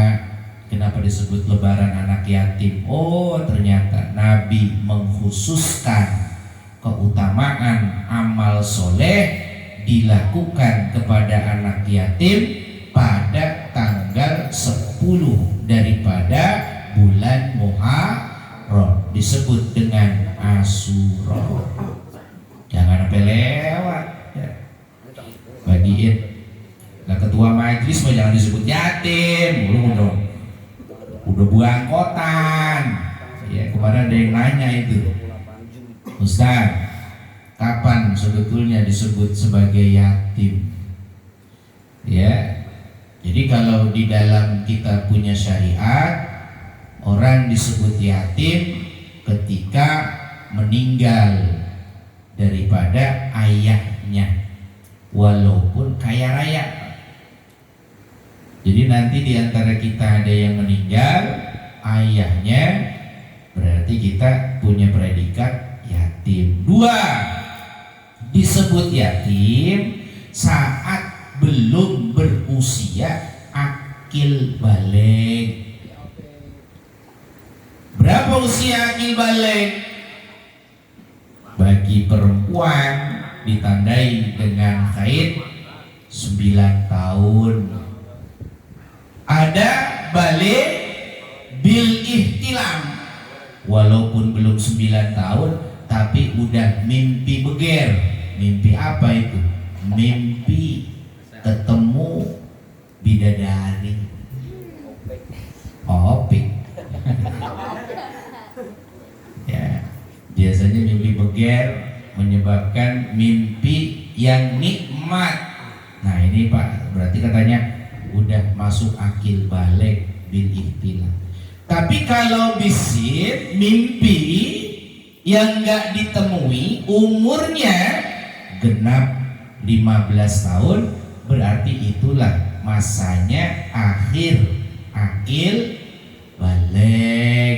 kenapa disebut lebaran anak yatim? Oh, ternyata Nabi mengkhususkan keutamaan amal soleh dilakukan kepada anak yatim pada tanggal 10 daripada bulan Muharram, disebut dengan Asyura. Jangan sampai lewat ya. Bagiin. Nah, ketua majelis mah jangan disebut yatim, udah buang kotan. Ya, kemarin ada yang nanya itu, Ustaz, kapan sebetulnya disebut sebagai yatim? Ya, jadi kalau di dalam kita punya syariat, orang disebut yatim ketika meninggal daripada ayahnya, walaupun kaya raya. Jadi nanti di antara kita ada yang meninggal ayahnya, berarti kita punya predikat yatim. 2, disebut yatim saat belum berusia akil baligh. Berapa usia akil baligh? Bagi perempuan ditandai dengan haid 9 tahun. Ada baligh bil ihtilam, walaupun belum 9 tahun tapi udah mimpi beger. Mimpi apa itu? Mimpi ketemu bidadari. Opik. Ya, biasanya mimpi beger menyebabkan mimpi yang nikmat. Nah ini Pak, berarti katanya udah masuk akil baligh bil ihtilam. Tapi kalau bisit mimpi yang nggak ditemui, umurnya genap 15 tahun, berarti itulah masanya akhir akil baligh.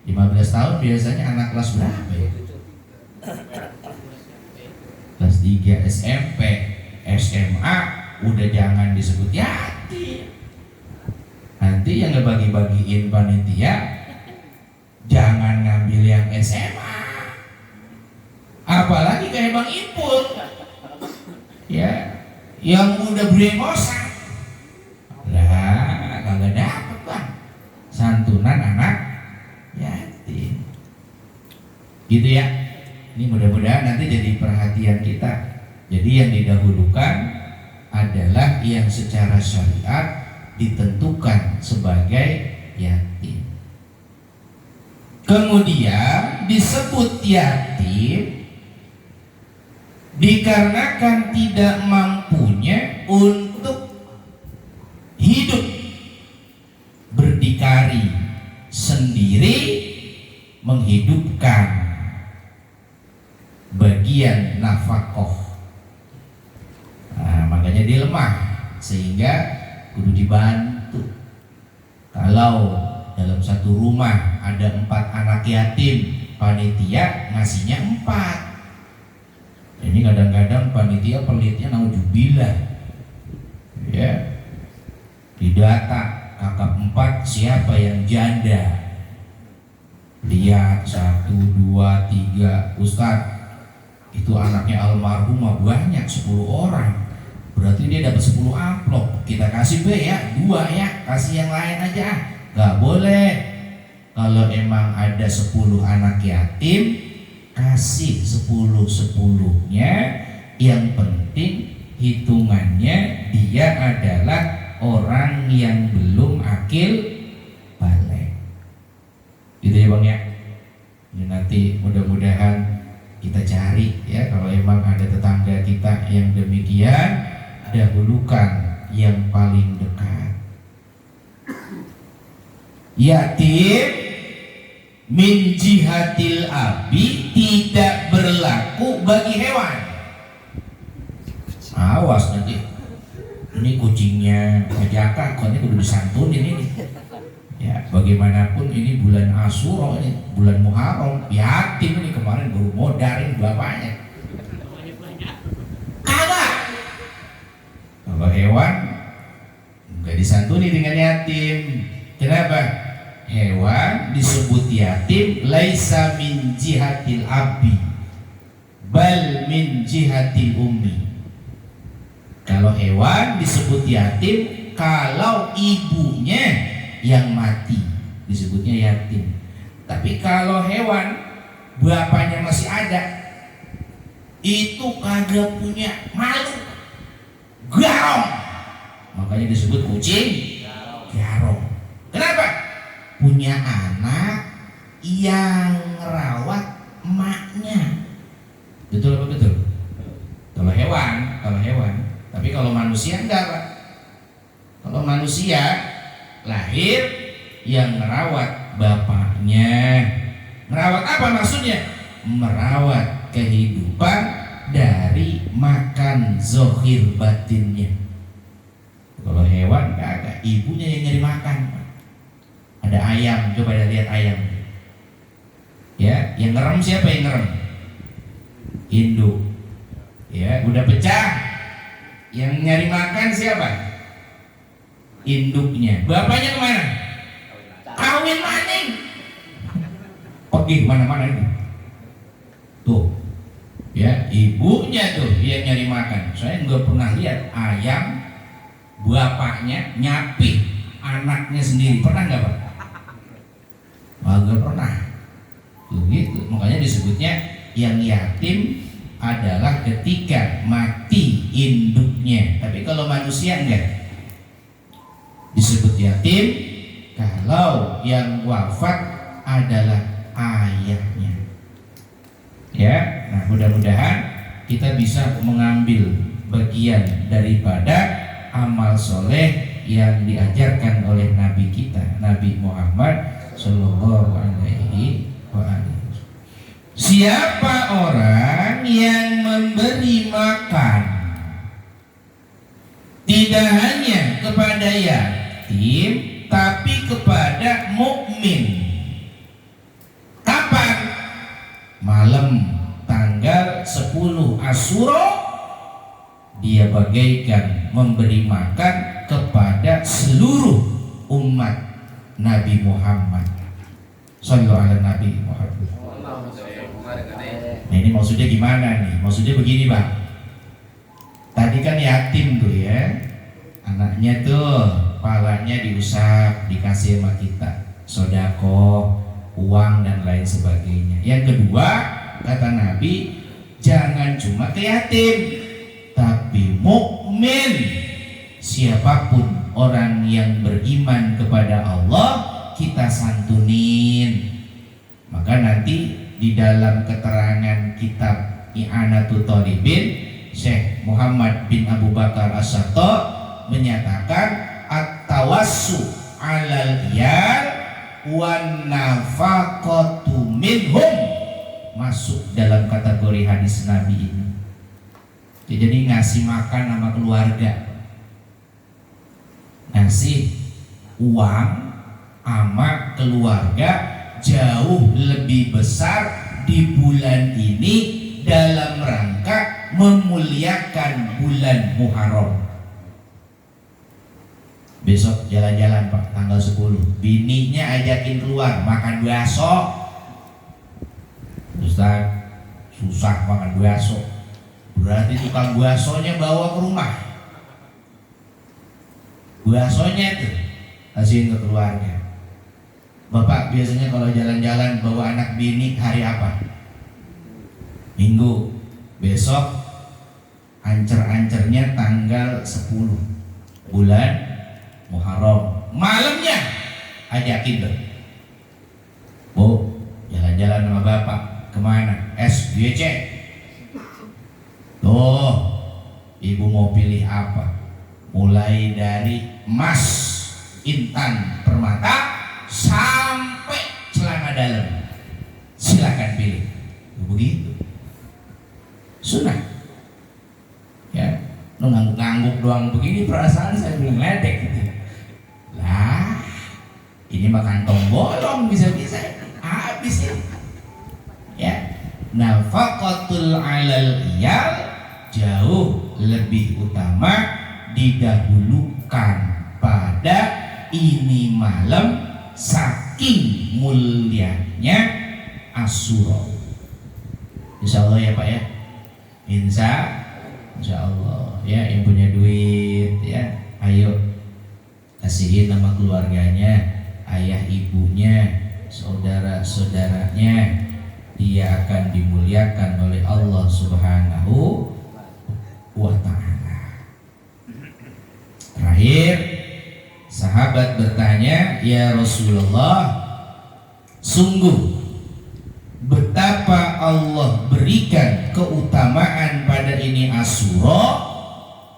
15 tahun biasanya anak kelas berapa ya? Kelas 3 SMP, SMA udah jangan disebut yatim. Nanti yang ngebagi-bagiin panitia jangan ngambil yang SMA, apalagi kayak Bang Ipul ya, yang udah beremosan lah kagak dapet Bang santunan anak yatim gitu ya. Ini mudah-mudahan nanti jadi perhatian kita. Jadi yang didahulukan adalah yang secara syariat ditentukan sebagai yatim. Kemudian disebut yatim dikarenakan tidak mampunya untuk hidup berdikari sendiri, menghidupkan bagian nafkah. Nah, makanya dia lemah sehingga kudu dibantu. Kalau dalam satu rumah ada 4 anak yatim, panitia ngasihnya 4. Ini kadang-kadang panitia pelitnya naudzubillah ya, didata kakak 4 siapa yang janda, lihat 1, 2, 3, Ustadz itu anaknya almarhumah banyak 10 orang, berarti dia dapat 10 amplop. Kita kasih B ya, 2 ya, kasih yang lain aja. Gak boleh. Kalau emang ada 10 anak yatim, kasih 10-10-nya. Yang penting hitungannya dia adalah orang yang belum akil baligh. Bang ya. Ini nanti mudah-mudahan kita cari ya, kalau emang ada tetangga kita yang demikian, dahulukan yang paling dekat. Yatim min jihatil abi tidak berlaku bagi hewan. Awas nanti ini kucingnya ngejaka, kok ini kudu disantunin ini. Ya, bagaimanapun ini bulan Asyura, ini bulan Muharram, yatim ini kemarin baru modarin bapaknya. Kagak. Kalau hewan nggak disantuni dengan yatim. Kenapa? Hewan disebut yatim laisa min jihatil abi bal min jihatil ummi. Kalau hewan disebut yatim kalau ibunya yang mati disebutnya yatim. Tapi kalau hewan bapaknya masih ada, itu kagak punya malu, garong, makanya disebut kucing garong. Kenapa? Punya anak yang merawat emaknya. Betul apa betul? Kalau hewan. Tapi kalau manusia enggak, Pak. Kalau manusia lahir yang merawat bapaknya. Merawat apa maksudnya? Merawat kehidupan dari makan zohir batinnya. Kalau hewan kagak, ibunya yang nyari makan. Ada ayam, coba lihat ayam. Ya, yang ngerem siapa yang ngerem? Induk. Ya, udah pecah. Yang nyari makan siapa? Induknya. Bapaknya kemana? Kawin maning. Pergi kemana-mana itu. Tuh, ya ibunya tuh yang nyari makan. Saya nggak pernah lihat ayam bapaknya nyapi anaknya sendiri. Pernah nggak, Pak? Nggak pernah. Tuh gitu. Makanya disebutnya yang yatim adalah ketika mati induknya. Tapi kalau manusia enggak. Disebut yatim kalau yang wafat adalah ayahnya. Ya, nah mudah-mudahan kita bisa mengambil bagian daripada amal soleh yang diajarkan oleh Nabi kita, Nabi Muhammad Sallallahu Alaihi Wasallam. Siapa orang yang memberi makan tidak hanya kepada yatim tapi kepada mukmin. Kapan? Malam tanggal 10 Asyura dia bagaikan memberi makan kepada seluruh umat Nabi Muhammad Sallallahu Alaihi Nabi Muhammad. Nah ini maksudnya gimana nih? Maksudnya begini, Bang. Tadi kan yatim tuh ya, anaknya tuh palanya diusap, dikasih sama kita sodako, uang dan lain sebagainya. Yang kedua kata Nabi, jangan cuma ke yatim, tapi mukmin. Siapapun orang yang beriman kepada Allah kita santunin. Maka nanti di dalam keterangan kitab I'anatul Thalibin, Syekh Muhammad bin Abu Bakar As-Satta menyatakan at-tawassu 'alal iyal wan nafaqatu minhum masuk dalam kategori hadis Nabi ini. Jadi ngasih makan sama keluarga, ngasih uang sama keluarga jauh lebih besar di bulan ini dalam rangka memuliakan bulan Muharram. Besok jalan-jalan, Pak, tanggal 10. Bininya ajakin keluar makan bakso. Ustaz, susah makan bakso. Berarti tukang baksonya bawa ke rumah. Baksonya itu kasihin ke keluarga. Bapak biasanya kalau jalan-jalan bawa anak bini hari apa? Minggu. Besok ancer-ancernya tanggal 10 bulan Muharram. Malamnya ajakin tuh. Bu, dia cek. Tuh, ibu mau pilih apa? Mulai dari emas intan permata sampai celana dalam, silakan pilih. Begitu sunnah ya. Ngangguk-ngangguk doang begini perasaan saya bilang ledek gitu. Lah ini mah kantong bolong, bisa-bisa habis ya. Nafaqatul alal iyal jauh lebih utama, didahulukan pada ini malam saking mulianya Asyura. Insya Allah ya Pak ya, Insya Allah ya. Yang punya duit ya, ayo kasihin nama keluarganya, ayah ibunya, saudara-saudaranya. Dia akan dimuliakan oleh Allah Subhanahu wa ta'ala. Terakhir, sahabat bertanya, ya Rasulullah, sungguh betapa Allah berikan keutamaan pada ini Asyura,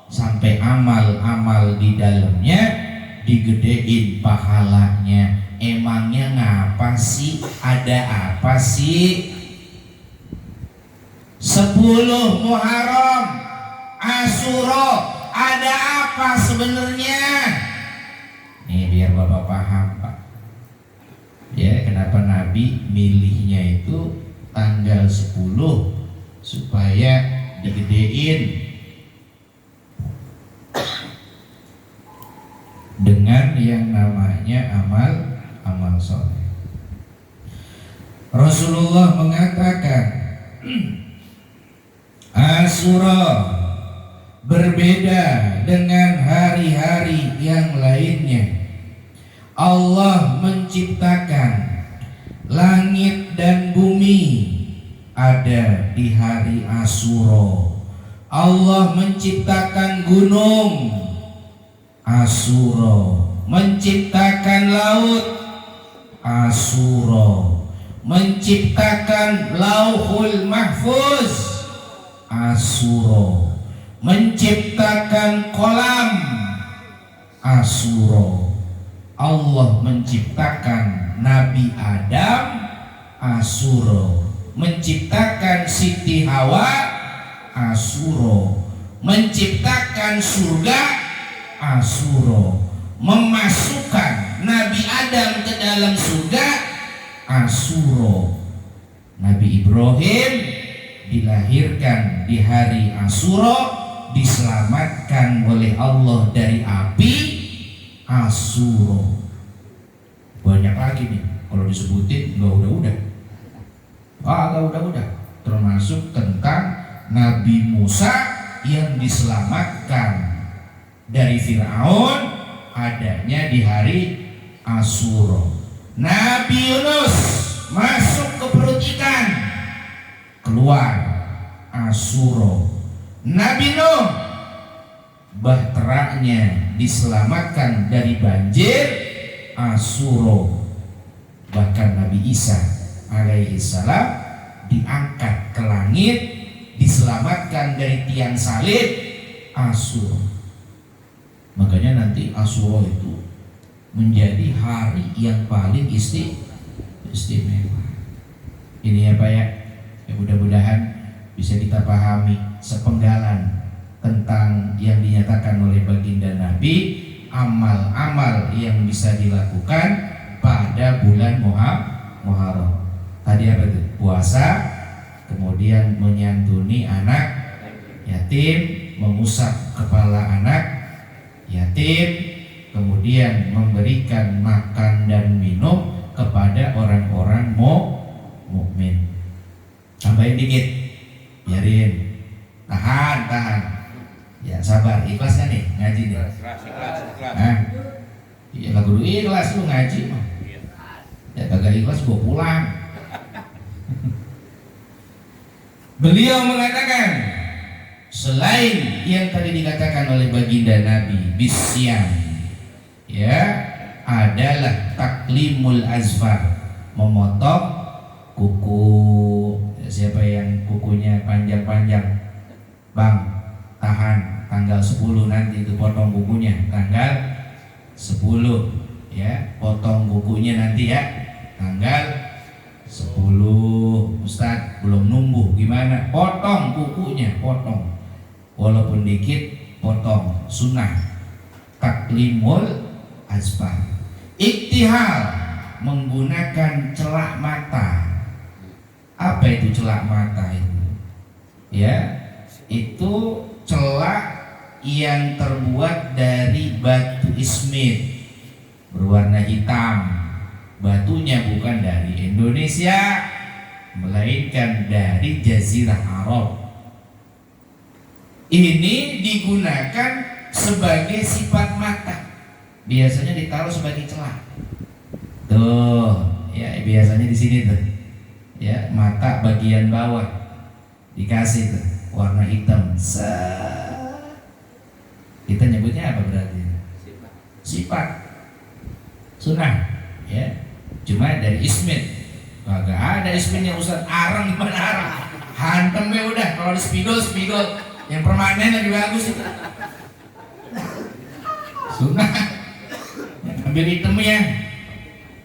sampai amal-amal di dalamnya digedein pahalanya. Emangnya ngapa sih? Ada apa sih? 10 Muharram Asyura, ada apa sebenarnya? Nih biar Bapak paham Pak ya, kenapa Nabi milihnya itu tanggal 10 supaya digedein dengan yang namanya amal soleh. Rasulullah mengatakan Asyura berbeda dengan hari-hari yang lainnya. Allah menciptakan langit dan bumi ada di hari Asyura. Allah menciptakan gunung Asyura, menciptakan laut Asyura, menciptakan Lauhul Mahfuz Asyura, menciptakan kolam Asyura. Allah menciptakan Nabi Adam Asyura, menciptakan Siti Hawa Asyura, menciptakan surga Asyura, memasukkan Nabi Adam ke dalam surga Asyura. Nabi Ibrahim dilahirkan di hari Asyura, diselamatkan oleh Allah dari api Asyura. Banyak lagi nih kalau disebutin, nggak udah-udah. Termasuk tentang Nabi Musa yang diselamatkan dari Fir'aun, adanya di hari Asyura. Nabi Yunus masuk ke perut ikan, keluar Asyura. Nabi Nuh bahteranya diselamatkan dari banjir Asyura. Bahkan Nabi Isa alaihissalam diangkat ke langit, diselamatkan dari tiang salib Asyura. Makanya nanti Asyura itu menjadi hari yang paling istimewa. Ini ya Pak ya, mudah-mudahan bisa kita pahami sepenggalan tentang yang dinyatakan oleh baginda Nabi, amal-amal yang bisa dilakukan pada bulan Muharram. Tadi apa itu? Puasa, kemudian menyantuni anak yatim, mengusap kepala anak yatim, kemudian memberikan makan dan minum kepada orang-orang mukmin. Tambahin dikit, biarin, tahan. Ya sabar, ikhlas kan nih ngaji nih. Ikhlas. Ya lagu dulu ikhlas lu ngaji mah. Ya kagak ikhlas gua pulang. Beliau mengatakan, selain yang tadi dikatakan oleh baginda Nabi bisyam, ya, adalah taklimul azfar, memotong kuku, Siapa yang kukunya panjang-panjang, Bang, tahan tanggal 10 nanti itu potong kukunya, tanggal 10 ya, potong kukunya nanti ya, tanggal 10. Ustadz belum numbuh, gimana? Potong kukunya, potong, walaupun dikit, potong. Sunnah taklimul azfar. Iktihal, menggunakan celak mata. Apa itu celak mata itu? Ya, itu celak yang terbuat dari batu ismit berwarna hitam. Batunya bukan dari Indonesia, melainkan dari Jazirah Arab. Ini digunakan sebagai sifat mata. Biasanya ditaruh sebagai celak. Tuh, ya biasanya di sini tuh. Ya, mata bagian bawah dikasih tuh warna hitam. Kita nyebutnya apa berarti? Sifat. Sunnah, ya. Cuma dari ismit. Kagak ada ismitnya Ustaz. Arang gimana arang? Hantem ya udah. Kalau di spidol yang permanen lebih bagus itu. Sunnah. Ambil hitamnya.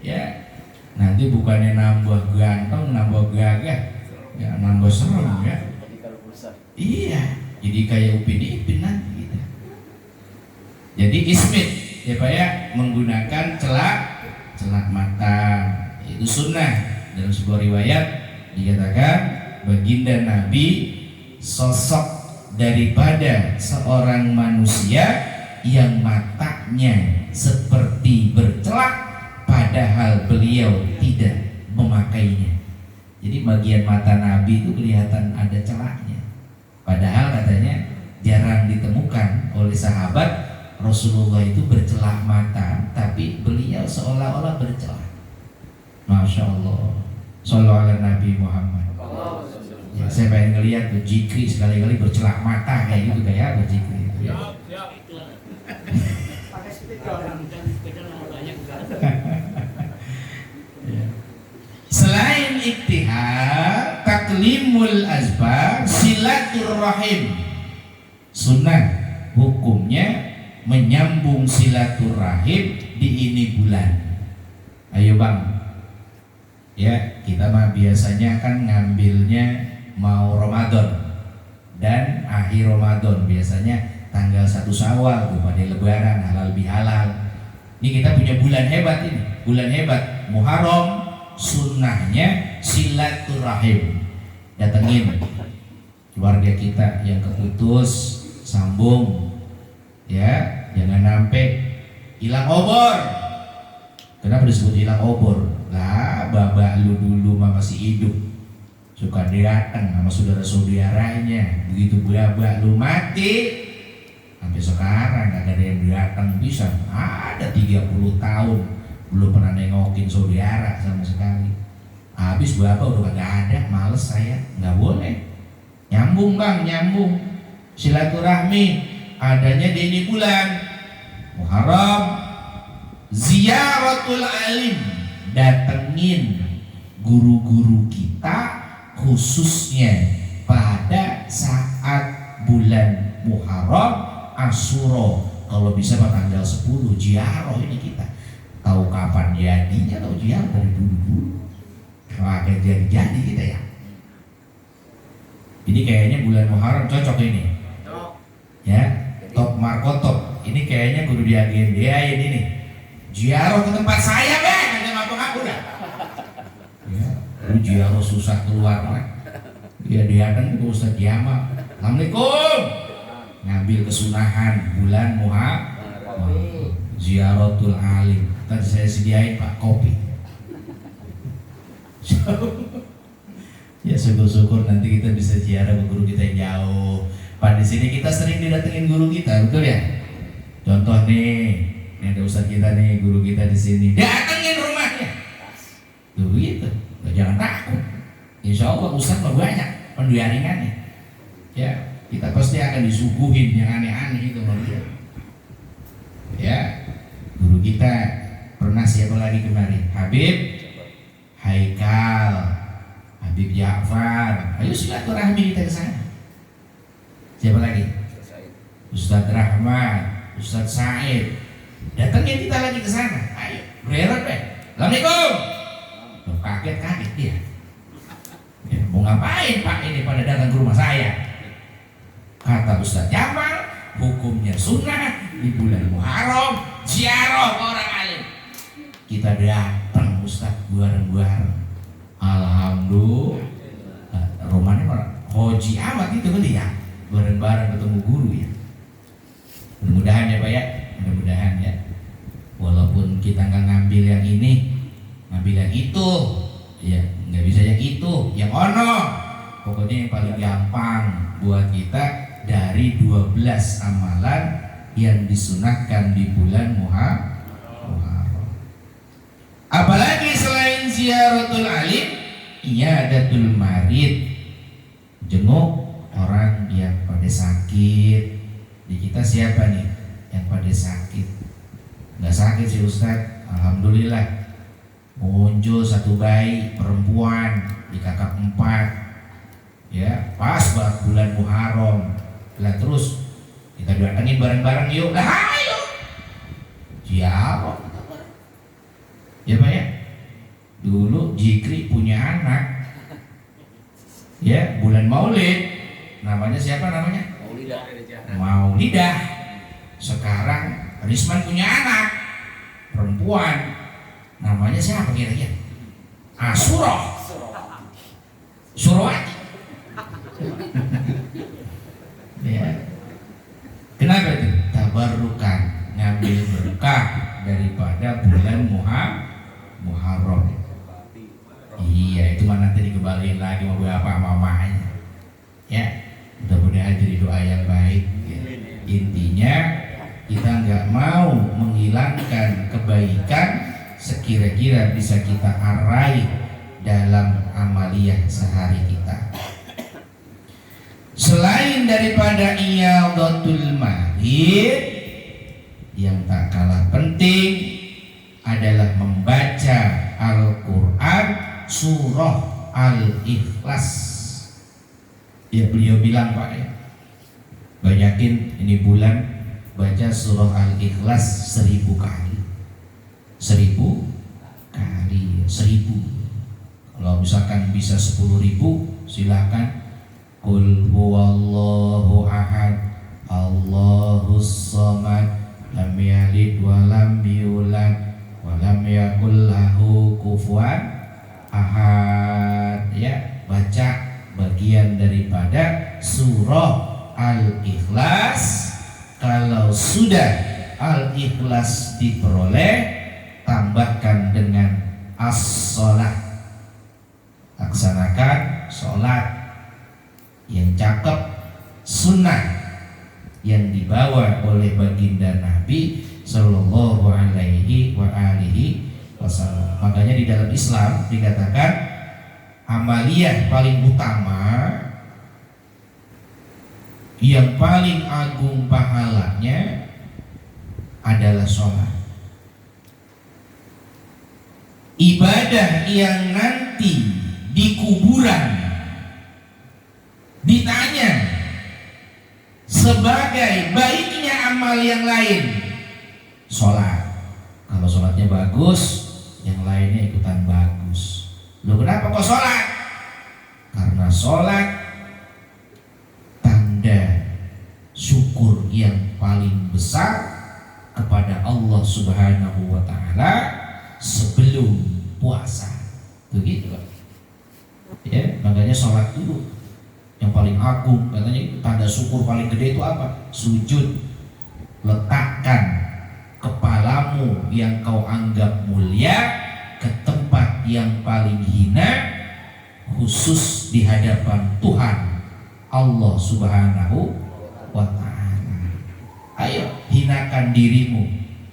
Ya. Nanti bukannya nambah ganteng, nambah gagah, ya nambah serem ya. Iya, jadi kayak Upin Ipin nanti kita. Jadi ismit, ya Pak ya, menggunakan celak mata. Itu sunnah. Dalam sebuah riwayat dikatakan baginda Nabi sosok daripada seorang manusia yang matanya seperti bercelak, padahal beliau tidak memakainya. Jadi bagian mata Nabi itu kelihatan ada celaknya. Padahal katanya jarang ditemukan oleh sahabat Rasulullah itu bercelak mata, tapi beliau seolah-olah bercelak. Masya Allah. Sallallahu ala Nabi Muhammad. Ya, saya pengen ngeliat tuh Jikri sekali-kali bercelak mata kayak gitu, kayak apa Jikri itu ya. Selain iktihal, taklimul azbar, silaturrahim. Sunnah hukumnya menyambung silaturrahim di ini bulan. Ayo Bang, ya kita mah biasanya kan ngambilnya mau Ramadan dan akhir Ramadan, biasanya tanggal 1 Syawal tuh pada lebaran halal bihalal. Ini kita punya bulan hebat ini, bulan hebat Muharram. Sunnahnya silaturahim, datengin keluarga kita yang keputus, sambung ya, jangan sampai hilang obor. Kenapa disebut hilang obor? Lah babak lu dulu mah masih hidup, suka datang sama saudara-saudaranya. Begitu babak lu mati, sampai sekarang gak ada yang datang. Bisa ada 30 tahun belum pernah nengokin saudara sama sekali. Habis bapak udah kagak ada, males saya. Nggak boleh. Nyambung Bang, nyambung. Silaturahmi adanya di ini bulan Muharram. Ziyaratul alim, datengin guru-guru kita, khususnya pada saat bulan Muharram, Asyura. Kalau bisa tanggal 10 ziarah ini kita. Tahu kapan jadinya, tahu ziarah dari dulu-dulu. Kalau ada jadi kita ya. Ini kayaknya bulan Muharram cocok ini. Ya, top markotop. Ini kayaknya kudu diagendain ini. Ziarah ke tempat saya, Bang. Ada ngapu-ngapu dah. Ya, lu ziarah susah keluar, Bang. Ya dia kan ke Ustaz Jamal. Assalamualaikum. Ngambil kesunahan bulan Muharram. Ziaratul alim. Tadi saya sediain Pak kopi. Ya syukur-syukur nanti kita bisa ziarah ke guru kita yang jauh. Pak di sini kita sering didatengin guru kita, betul ya? Contoh nih, ini ada ustaz kita nih, guru kita di sini. Datengin rumahnya. Tuh gitu. Jangan takut. Insya Allah ustaz mah banyak pendiaringannya. Ya, kita pasti akan disuguhin yang aneh-aneh itu dia. Ya, guru kita pernah siapa lagi kemarin? Habib Haikal Habib Ja'far, ayo silaturahmi kita ke sana. Siapa lagi? Ustadz Rahmat, Ustadz Said. Datangnya kita lagi ke sana. Ayo, bereret deh. Assalamualaikum. Loh, kaget dia. Ya, mau ngapain Pak ini pada datang ke rumah saya? Kata Ustadz Jamal, hukumnya sunnah di bulan Muharram ziarah orang alim. Kita datang Ustadz bareng-bareng. Alhamdulillah. Romanya orang hoji amat itu kan ya. Bareng-bareng ketemu guru ya. Mudah-mudahan ya Pak ya. Mudah-mudahan ya. Walaupun kita nggak ngambil yang ini, ngambil yang itu, ya nggak bisa yang itu, yang ono. Pokoknya yang paling gampang buat kita dari 12 amalan yang disunahkan di bulan Muharram. Apalagi selain ziaratul alim, iyadatul marid, jenguk orang yang pada sakit. Di kita siapa nih yang pada sakit? Nggak sakit sih Ustadz, alhamdulillah. Muncul satu bayi perempuan di kakak 4, ya pas banget bulan Muharram. Lah terus kita datangin bareng-bareng yuk. Lah ayo. Siapa? Ya Pak ya. Dulu Jikri punya anak, ya bulan Maulid. Namanya siapa namanya? Maulidah. Sekarang Risman punya anak perempuan, namanya siapa kira-kira? Surah Surawati. Ya. Kenapa itu? Tabarukan, ngambil berkah daripada bulan Muharram. Iya, itu mana nanti dikembaliin lagi sama bapak mamanya. Ya, mudah-mudahan jadi doa yang baik. Ya. Intinya kita nggak mau menghilangkan kebaikan sekira-kira bisa kita raih dalam amaliyah sehari kita. Selain daripada iyadatul marid, yang tak kalah penting adalah membaca Al-Quran surah Al-Ikhlas. Ya beliau bilang Pak ya, banyakin ini bulan baca surah Al-Ikhlas 1000 kali. 1000 kali, 1000. Kalau misalkan bisa 10.000 silakan. Qul huwallahu ahad, Allahus samad, lam yalid wa lam yulad wa lam yakul lahu kufuwan ahad. Ya, baca bagian daripada surah Al-Ikhlas. Kalau sudah Al-Ikhlas diperoleh, tambahkan dengan as-sholat. Laksanakan sholat yang cakep, sunnah yang dibawa oleh baginda Nabi Sallallahu Alaihi Wasallam. Makanya di dalam Islam dikatakan amaliyah paling utama, yang paling agung pahalanya adalah sholat. Ibadah yang nanti di kuburan ditanya sebagai baiknya amal yang lain, sholat. Kalau sholatnya bagus, yang lainnya ikutan bagus. Loh kenapa kok sholat? Karena sholat tanda syukur yang paling besar kepada Allah Subhanahu wa Ta'ala sebelum puasa. Begitu Pak. Ya, makanya sholat dulu yang paling agung, katanya itu tanda syukur paling gede itu apa? Sujud. Letakkan kepalamu yang kau anggap mulia ke tempat yang paling hina, khusus di hadapan Tuhan Allah Subhanahu wa Ta'ala. Ayo hinakan dirimu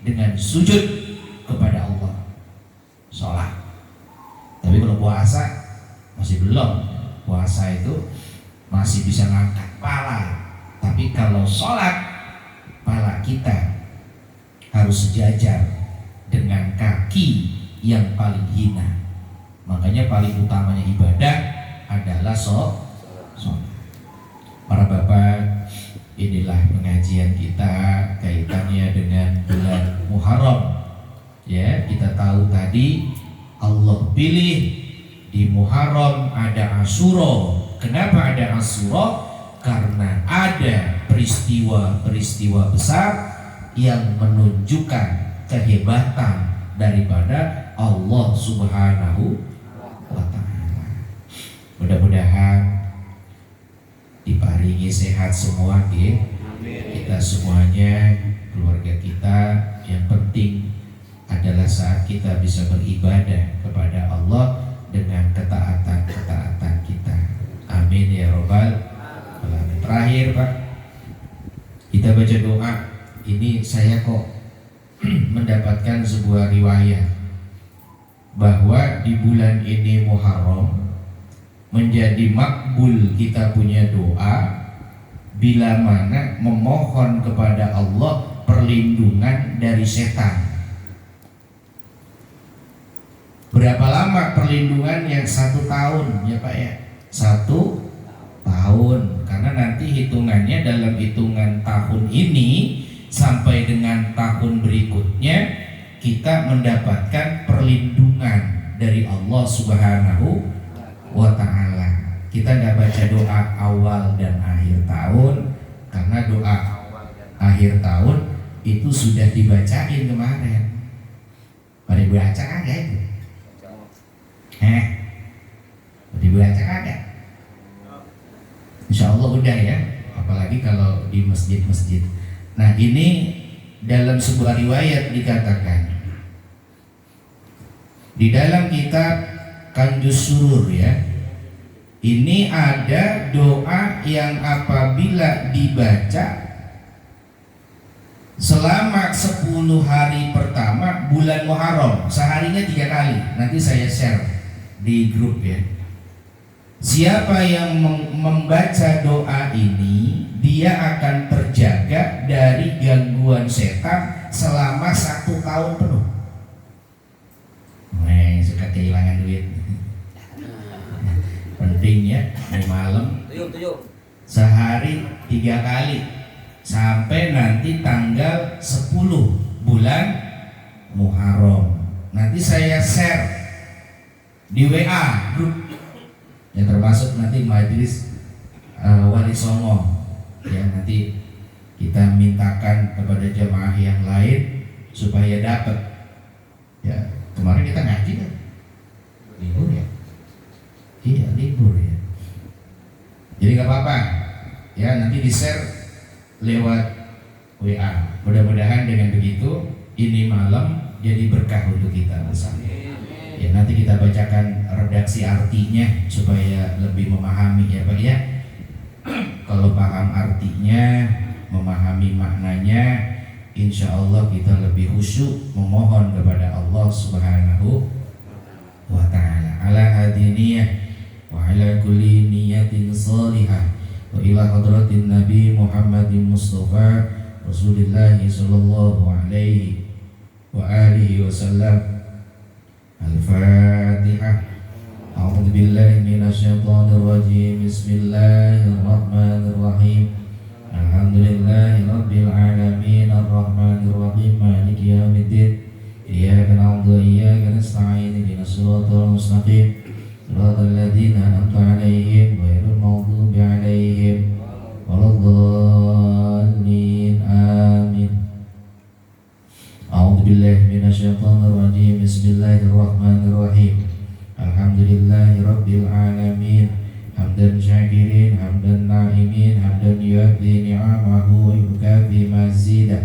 dengan sujud kepada Allah. Sholat. Tapi kalau puasa masih belum. Puasa itu masih bisa ngangkat pala, tapi kalau sholat, pala kita harus sejajar dengan kaki yang paling hina. Makanya paling utamanya ibadah adalah sholat. Para bapak, inilah pengajian kita kaitannya dengan bulan Muharram. Ya, kita tahu tadi Allah pilih di Muharram ada Asyura. Kenapa ada Asyura? Karena ada peristiwa-peristiwa besar yang menunjukkan kehebatan daripada Allah Subhanahu wa Ta'ala. Mudah-mudahan diparingi sehat semua, ya. Kita semuanya, keluarga kita, yang penting adalah saat kita bisa beribadah kepada Allah dengan ketaatan kita. Amin ya robbal alamin. Terakhir Pak, kita baca doa. Ini saya kok mendapatkan sebuah riwayat bahwa di bulan ini Muharram menjadi makbul kita punya doa bila mana memohon kepada Allah perlindungan dari setan. Berapa lama perlindungan? Yang 1 tahun ya Pak ya, 1 tahun. Karena nanti hitungannya dalam hitungan tahun ini sampai dengan tahun berikutnya kita mendapatkan perlindungan dari Allah Subhanahu wa Ta'ala. Kita nggak baca doa awal dan akhir tahun karena doa akhir tahun itu sudah dibacain kemarin. Pada baca kagak itu? Dibaca kagak? Insya Allah udah ya. Apalagi kalau di masjid-masjid. Nah ini dalam sebuah riwayat dikatakan di dalam kitab Kanjus Surur ya, ini ada doa yang apabila dibaca selama 10 hari pertama bulan Muharram, seharinya 3 kali. Nanti saya share di grup ya. Siapa yang membaca doa ini, dia akan terjaga dari gangguan setan selama 1 tahun penuh. Suka kehilangan duit. Penting ya, di malam sehari 3 kali sampai nanti tanggal 10 bulan Muharram. Nanti saya share di WA grup yang termasuk nanti majelis Wali Songo ya. Nanti kita mintakan kepada jemaah yang lain supaya dapat ya. Kemarin kita ngaji kan libur ya, iya libur ya, jadi nggak apa-apa ya, nanti di share lewat WA. Mudah-mudahan dengan begitu ini malam jadi berkah untuk kita bersama. Ya, nanti kita bacakan redaksi artinya supaya lebih memahami ya Pak ya. Kalau paham artinya, memahami maknanya, insya Allah kita lebih khusyuk memohon kepada Allah Subhanahu wa Ta'ala. Ala hadiniyah wa ala kulli niyatin salihah wa ila hadratin Nabi Muhammadin Mustafa Rasulullah sallallahu alaihi wa alihi wasallam. Al-Fatihah. A'udzu billahi minasyaitonir rajim. Bismillahirrahmanirrahim. Alhamdulillahi rabbil alamin arrahmanir rahim maliki yaumiddin. Iyyaka na'budu wa iyyaka nasta'in ihdinas siratal mustaqim siratal ladzina an'amta 'alaihim ghairil maghdubi 'alaihim waladdallin. Amin. A'udzu billahi minasyaitonir rajim. Bismillahirrahmanirrahim. Alhamdulillahi rabbil alamin. Hamdan syakirin, hamdan na'imin, hamdan yu'adhi ni'amahu wa yukafi mazidah.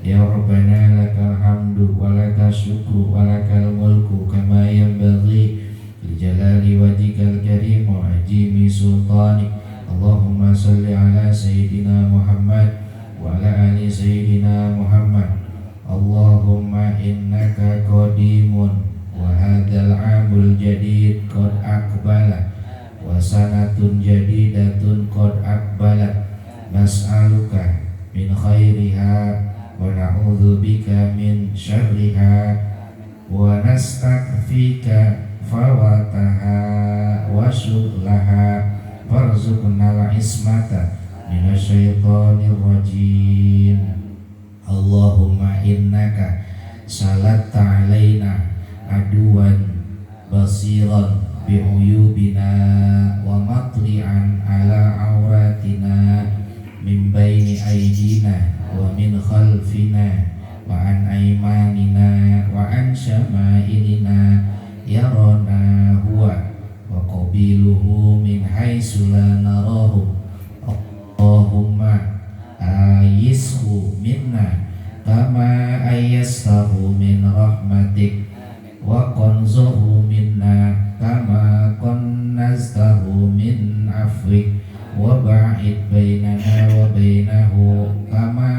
Ya Rabbana lakal hamdu wa lakal syukru wa lakal mulku kama yanbaghi li jalali wajhikal karim wa ajimi sultanik. Allahumma salli ala sayyidina Muhammad wa ala ali sayyidina Muhammad. Allahumma innaka qadimun wa hadzal 'amul jadid qad aqbala wa sanatun jadidatun qad aqbalat. Nas'aluka min khairiha wa na'udzubika min syarriha wa nastaghfika fawataha wa syughlaha warzuqnal ismata minasyaitonir rajim. Allahumma innaka salatta alaina aduwan basiran bi'uyubina wa matli'an ala auratina min baini aydina wa min khalfina wa an aymanina wa an syama'ilina yarana huwa wa qabiluhu min haitsu la narahu. Allahumma ayishu minna kama ayastahu min rahmatik wa qanzuhu minna kama qannaztahu min afwik wa ba'id bainana wa bainahu kama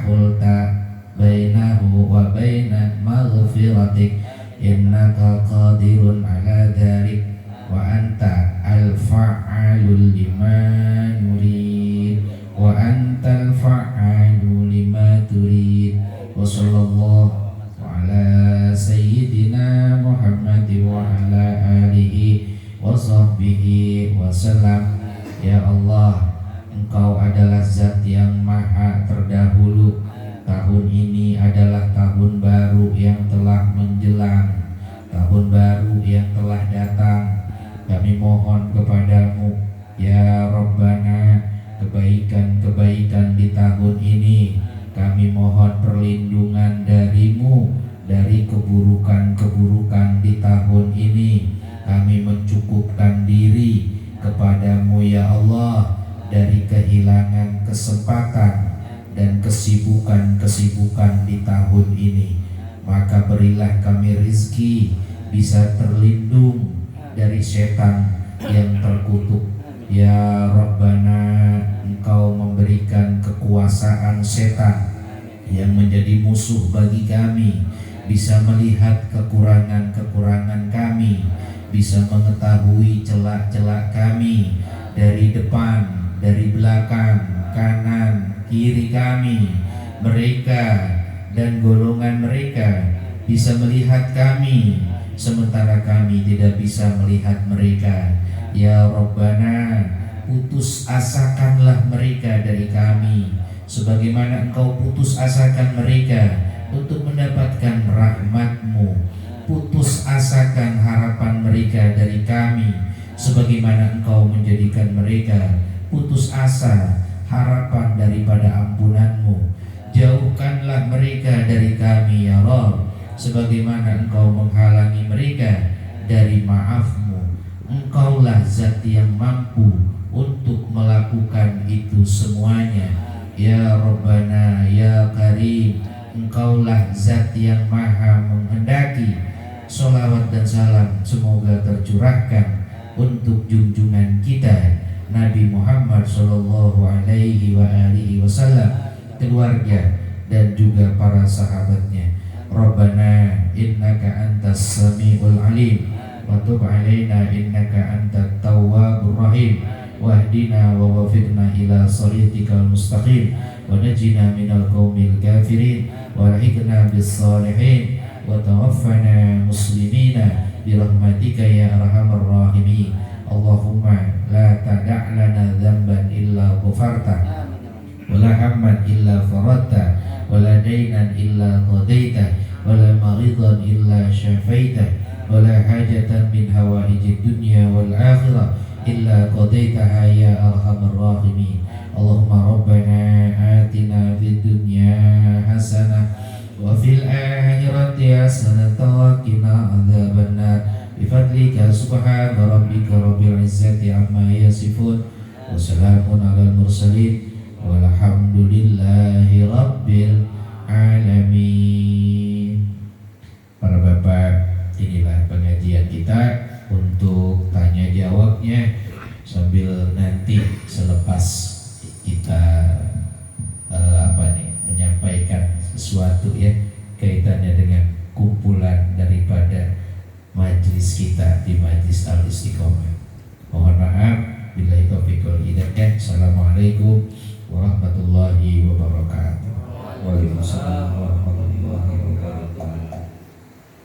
hulta bainahu wa baina maghfiratik innaka qadirun ala dhalik wa anta al-fa'alul lima nurid wa anta al-fa'alu lima turid. Wa sallallahu ala sayyidina Muhammad wa ala alihi wa sahbihi wa sallam. Ya Allah, Engkau adalah zat yang maha terdahulu. Tahun ini adalah tahun baru yang telah menjelang, tahun baru yang telah datang. Kami mohon kepadamu ya Rabbana, kebaikan-kebaikan di tahun ini. Kami mohon perlindungan darimu dari keburukan-keburukan di tahun ini. Kami mencukupkan diri kepadamu ya Allah dari kehilangan kesempatan dan kesibukan-kesibukan di tahun ini. Maka berilah kami rizki bisa terlindung dari setan yang terkutuk. Ya Rabbana, Engkau memberikan kekuasaan setan yang menjadi musuh bagi kami, bisa melihat kekurangan-kekurangan kami, bisa mengetahui celak-celak kami dari depan, dari belakang, kanan, kiri kami. Mereka dan golongan mereka bisa melihat kami, sementara kami tidak bisa melihat mereka. Ya Rabbana, putus asakanlah mereka dari kami, sebagaimana Engkau putus asakan mereka untuk mendapatkan rahmat-Mu. Putus asakan harapan mereka dari kami, sebagaimana Engkau menjadikan mereka putus asa harapan daripada ampunan-Mu. Jauhkanlah mereka dari kami ya Rabb, sebagaimana Engkau menghalangi mereka dari maaf-Mu. Engkaulah zat yang mampu untuk melakukan itu semuanya. Ya Rabbana, ya Karim, Engkaulah zat yang maha menghendaki. Salawat dan salam semoga tercurahkan untuk junjungan kita Nabi Muhammad sallallahu alaihi wa alihi wasallam, keluarga dan juga para sahabatnya. Rabbana innaka antas samiul alim wa tub alaina innaka antat tawwabur rahim wahdina wa wafiqna ila shiratikal mustaqim wa najina minal qaumil kafirin wa rahikna bis salihin wa tawaffana muslimina birahmatika ya arhamar rahimin. Allahumma la tada' lana dhanban illa ghafarta wa la hamman illa faradta wa la daynan illa qadaita wa la maridan illa syafaita wa la hajatan min hawaijid dunya wal akhirah illa qadaitaha ya arhamar rahimin. Allahumma rabbana atina fid dunya hasanah wa fil akhirati hasanatan wa qina adzabannar bifadlika subhana rabbika rabbil izzati amma yasifun wa salamun alal mursalin walhamdulillahi rabbil alamin. Para bapak, inilah pengajian kita untuk tanya jawabnya, sambil nanti selepas kita menyampaikan sesuatu ya kaitannya dengan kumpulan daripada majlis kita di Majlis Al-Istiqomah. Mohon maaf bila taufiq wal hidayah. Assalamualaikum warahmatullahi wabarakatuh. Waalaikumsalam warahmatullahi wabarakatuh.